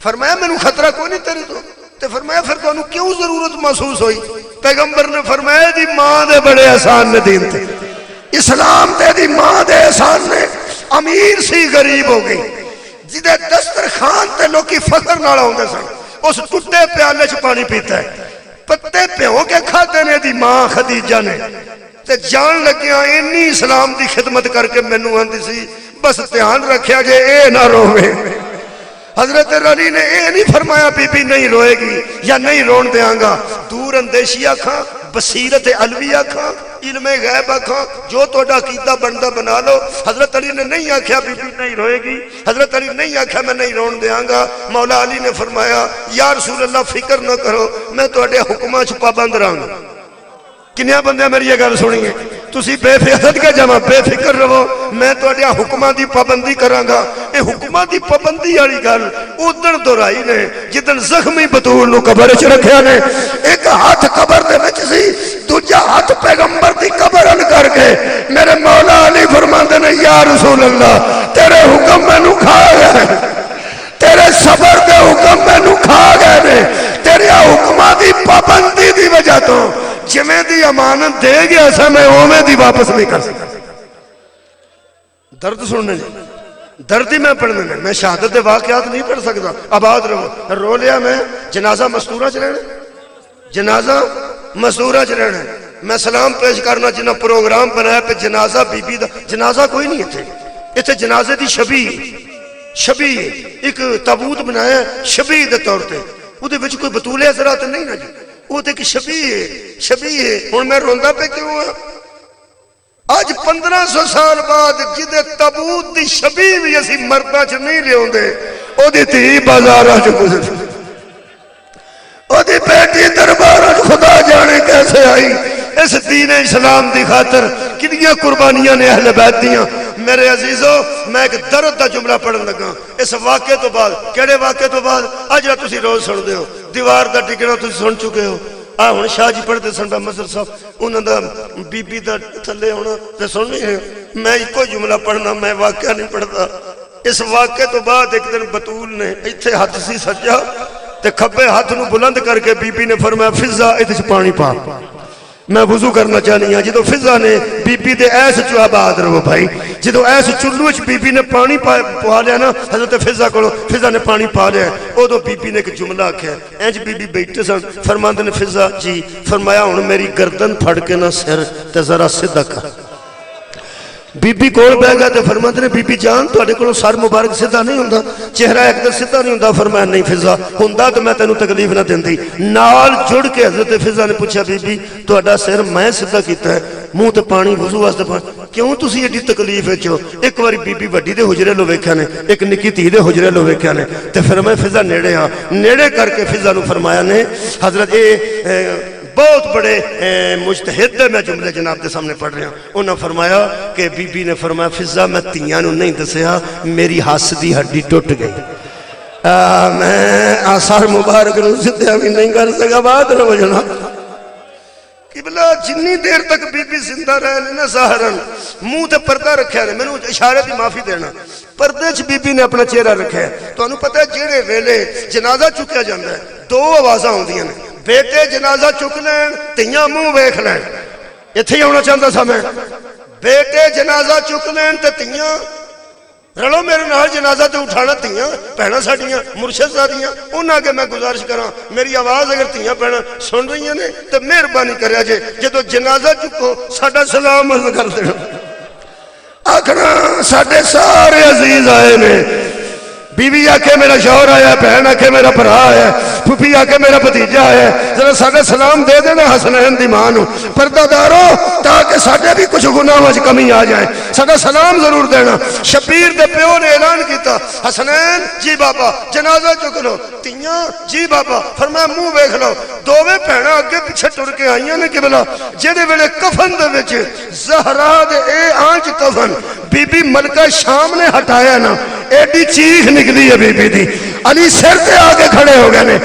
فرمایا مینوں خطرہ کوئی نہیں تیرے تو تے فرمایا پھر تانوں کیوں ضرورت محسوس ہوئی پیغمبر نے فرمایا دی ماں دے بڑے احسان نے دین تے اسلام تے دی ماں دے احسان نے امیر سی غریب ہو گئی جدے دسترخوان تے لوکی فخر نال آوندے سن اس ٹوٹے پیالے چ پانی پیتا ہے پتے پیو کے کھاتے نے دی ماں خدیجہ نے تے جان لگیاں انی اسلام دی خدمت کر کے مینوں آندی سی بس دھیان رکھیا جے اے نہ روے۔ حضرت علی نے اے نہیں فرمایا بی بی نہیں روئے گی یا نہیں رون دیاں گا، دور اندیشی آکھاں، بصیرت علوی آکھاں، علم غیب آکھاں، جو توڑا عقیدہ بندہ بنا لو۔ حضرت علی نے نہیں آکھیا بی بی نہیں روئے گی، حضرت علی نہیں آکھیا میں نہیں رون دیاں گا۔ مولا علی نے فرمایا یا رسول اللہ فکر نہ کرو، میں توڑے حکمہ چھ پابند رہوں۔ کنیا بندے میری یہ گل سنی ہے، تسی بے فکر کے جمع بے فکر رہو، میں توڑے حکمہ دی پابندی کراں گا۔ اے حکمہ دی پابندی والی گل ادن دہرائی نے جدن زخمی بطول نو قبر چ رکھیا نے، ایک ہاتھ قبر دے وچ سی، دوجا ہاتھ پیغمبر دی قبر ان کر کے میرے مولا علی فرماندے نے یا رسول اللہ تیرے حکم مینوں کھا گئے، تیرے صبر دے حکم مینوں کھا گئے نے، تیرے حکماں دی پابندی دی وجہ تو جمیں دی امانت دے گیا سا میں اومیں دی واپس نہیں کر سکتا۔ درد سننے درد ہی میں پڑھنے نے، میں شہادت دے واقعات نہیں پڑھ سکتا۔ آباد رہو، رو لیا میں جنازہ مستورہ چ رہنا، جنازہ مستورہ چ رہنا۔ میں سلام پیش کرنا جنہ پروگرام بنایا پہ جنازہ بی بی دا، جنازہ کوئی نہیں تھے، اتنے جنازے دی شبیہ ایک تابوت بنایا شبیہ دے طور تے، وہ دے وچ کوئی بطولے حضرات نہیں نا جی، وہ تے کہ شبیہ ہن میں روندا پہ کیوں ہے؟ آج 1500 سال بعد جدے تابوت دی شبیہ بھی اسی مردہ چ نہیں لے ہوندے، او دی تھی بازاراں چ گزر، او دی بیٹی درباراں خدا جانے کیسے آئی۔ اس دین اسلام دی خاطر کنیاں قربانیاں نے اہل بیت دیاں۔ میرے عزیزو میں ایک درد دا جملہ پڑھن لگا اس واقعے تو بعد، کیڑے واقعے تو بعد؟ آج جڑا تسی روز سن دے ہو، دیوار دا ٹکڑا تسی سن چکے ہو۔ ہن شاہ جی پڑھتے سن پہ مصر صاحب انہاں دا بی بی دا تھلے ہونا تے سننی ہے، میں ایک جملہ پڑھنا، میں واقعہ نہیں پڑھتا۔ اس واقعے تو بعد ایک دن بطول نے ایتھے ہاتھ سی سجا تے کھبے ہاتھ نو بلند کر کے بی بی نے فرمایا فضا ایتھے چ پانی پا، میں وضو کرنا چاہنی ہاں۔ جدو فضا نے بی بی دے ایس چو آباد رہو بھائی، جدو ایس چلو چ بی بی نے پانی پا لیا نا، حضرت فضا کو فضا نے پانی پا لیا، او دو بی بی نے ایک جملہ آکھیا، اینج بی بی بیٹھے سن، فرماندے نے فضا جی، فرمایا ہن میری گردن پھڑ کے نہ سر تے ذرا سیدھا کر۔ بی بی کول بیٹھ گیا تے فرماندے نے بی بی جان تہاڈے کولوں سر مبارک سیدھا نہیں ہوندا، چہرہ ایک دم سیدھا نہیں ہوندا۔ فرمایا نہیں فضا ہوندا تے میں تینوں تکلیف نہ دیندی۔ نال جڑ کے حضرت فضا نے پوچھا بی بی تہاڈا سر میں سیدھا کیتا ہے، منہ تے پانی وضو واسطے پانی، کیوں تسی ایڈی تکلیف وچ ہو؟ ایک واری بی بی وڈی دے حجرے لو ویکھیا نے، ایک نکی دھی دے حجرے لو ویکھیا نے تے فرمایا فضا نیڑے آ، نیڑے کر کے فضا نو فرمایا نے حضرت بہت بڑے مجتہد میں جملے جناب دے سامنے پڑھ رہے ہیں، انہوں نے فرمایا کہ بی بی نے فرمایا فضا میں تیاں نو نہیں دسیا، میری ہس دی ہڈی ٹوٹ گئی، میں آثار مبارک نو سدھیا بھی نہیں کر سکا۔ بات رہو جناب قبلہ جنی دیر تک بی بی زندہ رہنے نا ظاہرن منہ تے پردہ رکھیا نے، میں نے اشارے دی معافی دینا، پردے چ بی بی نے اپنا چہرہ رکھا ہے۔ تو انہوں پتہ ہے جیڑے ویلے جنازہ چکیا جاندہ ہے دو آوازاں ہوندیاں نے، بیٹے جنازہ چک لین تیاں منہ ویکھ لین، اتھے ہی ہونا چاہتا سا میں، بیٹے جنازہ چک لین تے تیاں رلو میرے نال جنازہ تے اٹھانا، تیاں پہنا ساڑیاں مرشد ساڑیاں انہاں کے میں گزارش کراں میری آواز اگر تیاں پہنا سن رہی ہیں نے تو مہربانی کریا جے جدو جنازہ چکو ساڈا سلام عرض کر دینا، آکھنا ساڈے سارے عزیز آئے نے، بیوی آکے میرا شوہر آیا، بہن آکے میرا بھرا آیا، پھوپھی آکے میرا بھتیجا آیا، ذرا ساڈا سلام دے دینا حسنین دی ماں نو، پردہ دارو تاکہ ساڈے بھی کچھ گناہ وچ کمی آ جائے، ساڈا سلام ضرور دینا۔ شبیر دے پیو نے اعلان کیتا حسنین جی بابا جنازہ چک لو، تیاں جی بابا، فرمایا منہ ویکھ لو، دوویں بہناں اگے پیچھے ٹر کے آئیاں نے قبلہ، جہدے ویلے کفن دے وچ زہرا دے اے آنچ کفن بی بی ملکہ شام نے ہٹایا نا، ایڈی چیخ نکلی ہے بی بی دی، علی سر تے آگے کھڑے ہو گئے نے،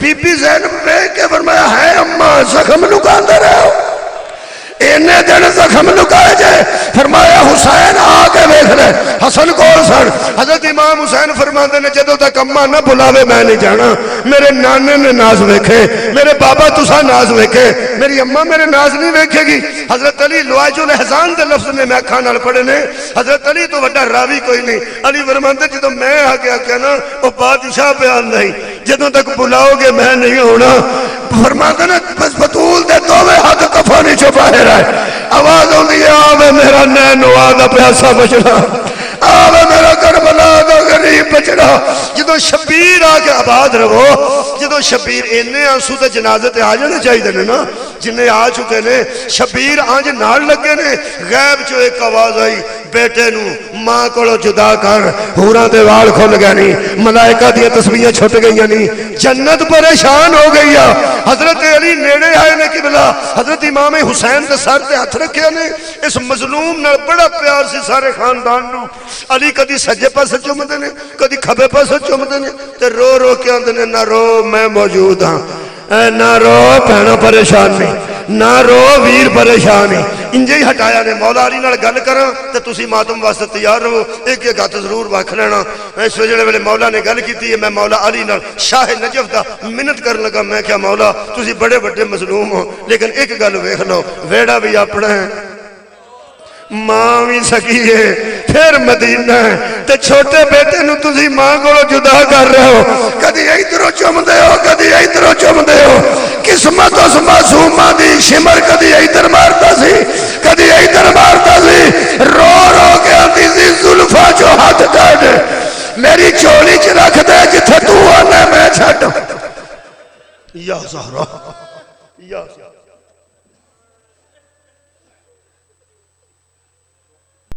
بی بی زینب بیٹھ کے فرمایا ہے اماں زخم لکاندے رہے ہو، اینے دن زخم لکائے جائے، فرمایا حسین آگے ویکھ لے، حسن کول سن، حضرت امام حسین فرماندے نے جدوں تک اماں نہ بلاوے میں نہیں جانا، میرے نانے نے ناز ویکھے، میرے بابا تسا ناز ویکھے، میری اماں میرے ناز نہیں ویکھے گی۔ حضرت علی لواج الاحزان دے لفظ نے میں اکھاں نال پڑھے نے، حضرت علی تو وڈا راوی کوئی نہیں، علی فرماندے جدوں میں آگے آکھیا نا وہ بادشاہ بیان نہیں، جدوں تک بلاؤ گے میں نہیں ہونا، فرماندے نے بس بطول دے دوویں ہاتھ کفانی چھپائے رہے، آواز ہوندی ہے آوے میرا نینو آدھا پیاسا بچڑا، آوے بچنا جدو شبیر آ کے آباد رہو جدو شبیر اینے آنسو تے جنازے تے آ جانے چاہیے نے نا جنہیں آ چکے نے شبیر آج نال لگے نے غیب چو ایک آواز آئی بیٹے نو ماں کو جدا کر ہوراں دے وال کھل گئے نہیں ملائکہ دیا تسبیحاں چھٹ گئی نہیں جنت پریشان ہو گئی حضرت علی نیڑے آئے نے قبلہ حضرت امام حسین دے سر تے ہاتھ رکھے نے اس مظلوم نال بڑا پیار سی سارے خاندان نو علی کدی سجے پاسے چومدے نے کدی کھبے پاسے چومدے نے تے رو رو کے آندے نے نہ رو میں موجود ہاں نہ رو بہنوں پریشان نہیں نہ رو ویر پریشان نہیں انجے ہی ہٹایا نے مولا علی نال گل کراں تے تسی ماتم واسطے تیار رہو ایک ایک ہاتھ ضرور وکھ لینا اس ویلے ویلے مولا نے گل کیتی ہے میں مولا علی نال شاہ نجف دا منت کرن لگا میں کیا مولا تسی بڑے بڑے مظلوم ہو لیکن ایک گل ویکھ لو ویڑا بھی اپنا ہے ماں بھی سکی ہے پھر مدینہ ہے تے چھوٹے بیٹے نو تسی ماں کو جدا کر رہے ہو کدی ادھروں چوم دے ہو کدی ادھروں چوم دے ہو قسمت اس معصومہ دی شمر کدی ادھر مارتا سی کدی ادھر مارتا سی رو رو کے آتی سی زلفا جو ہاتھ ڈاڑ میری چولی چ رکھ دے جتھے تو آنا میں چھٹ یا زہرا یا زہرا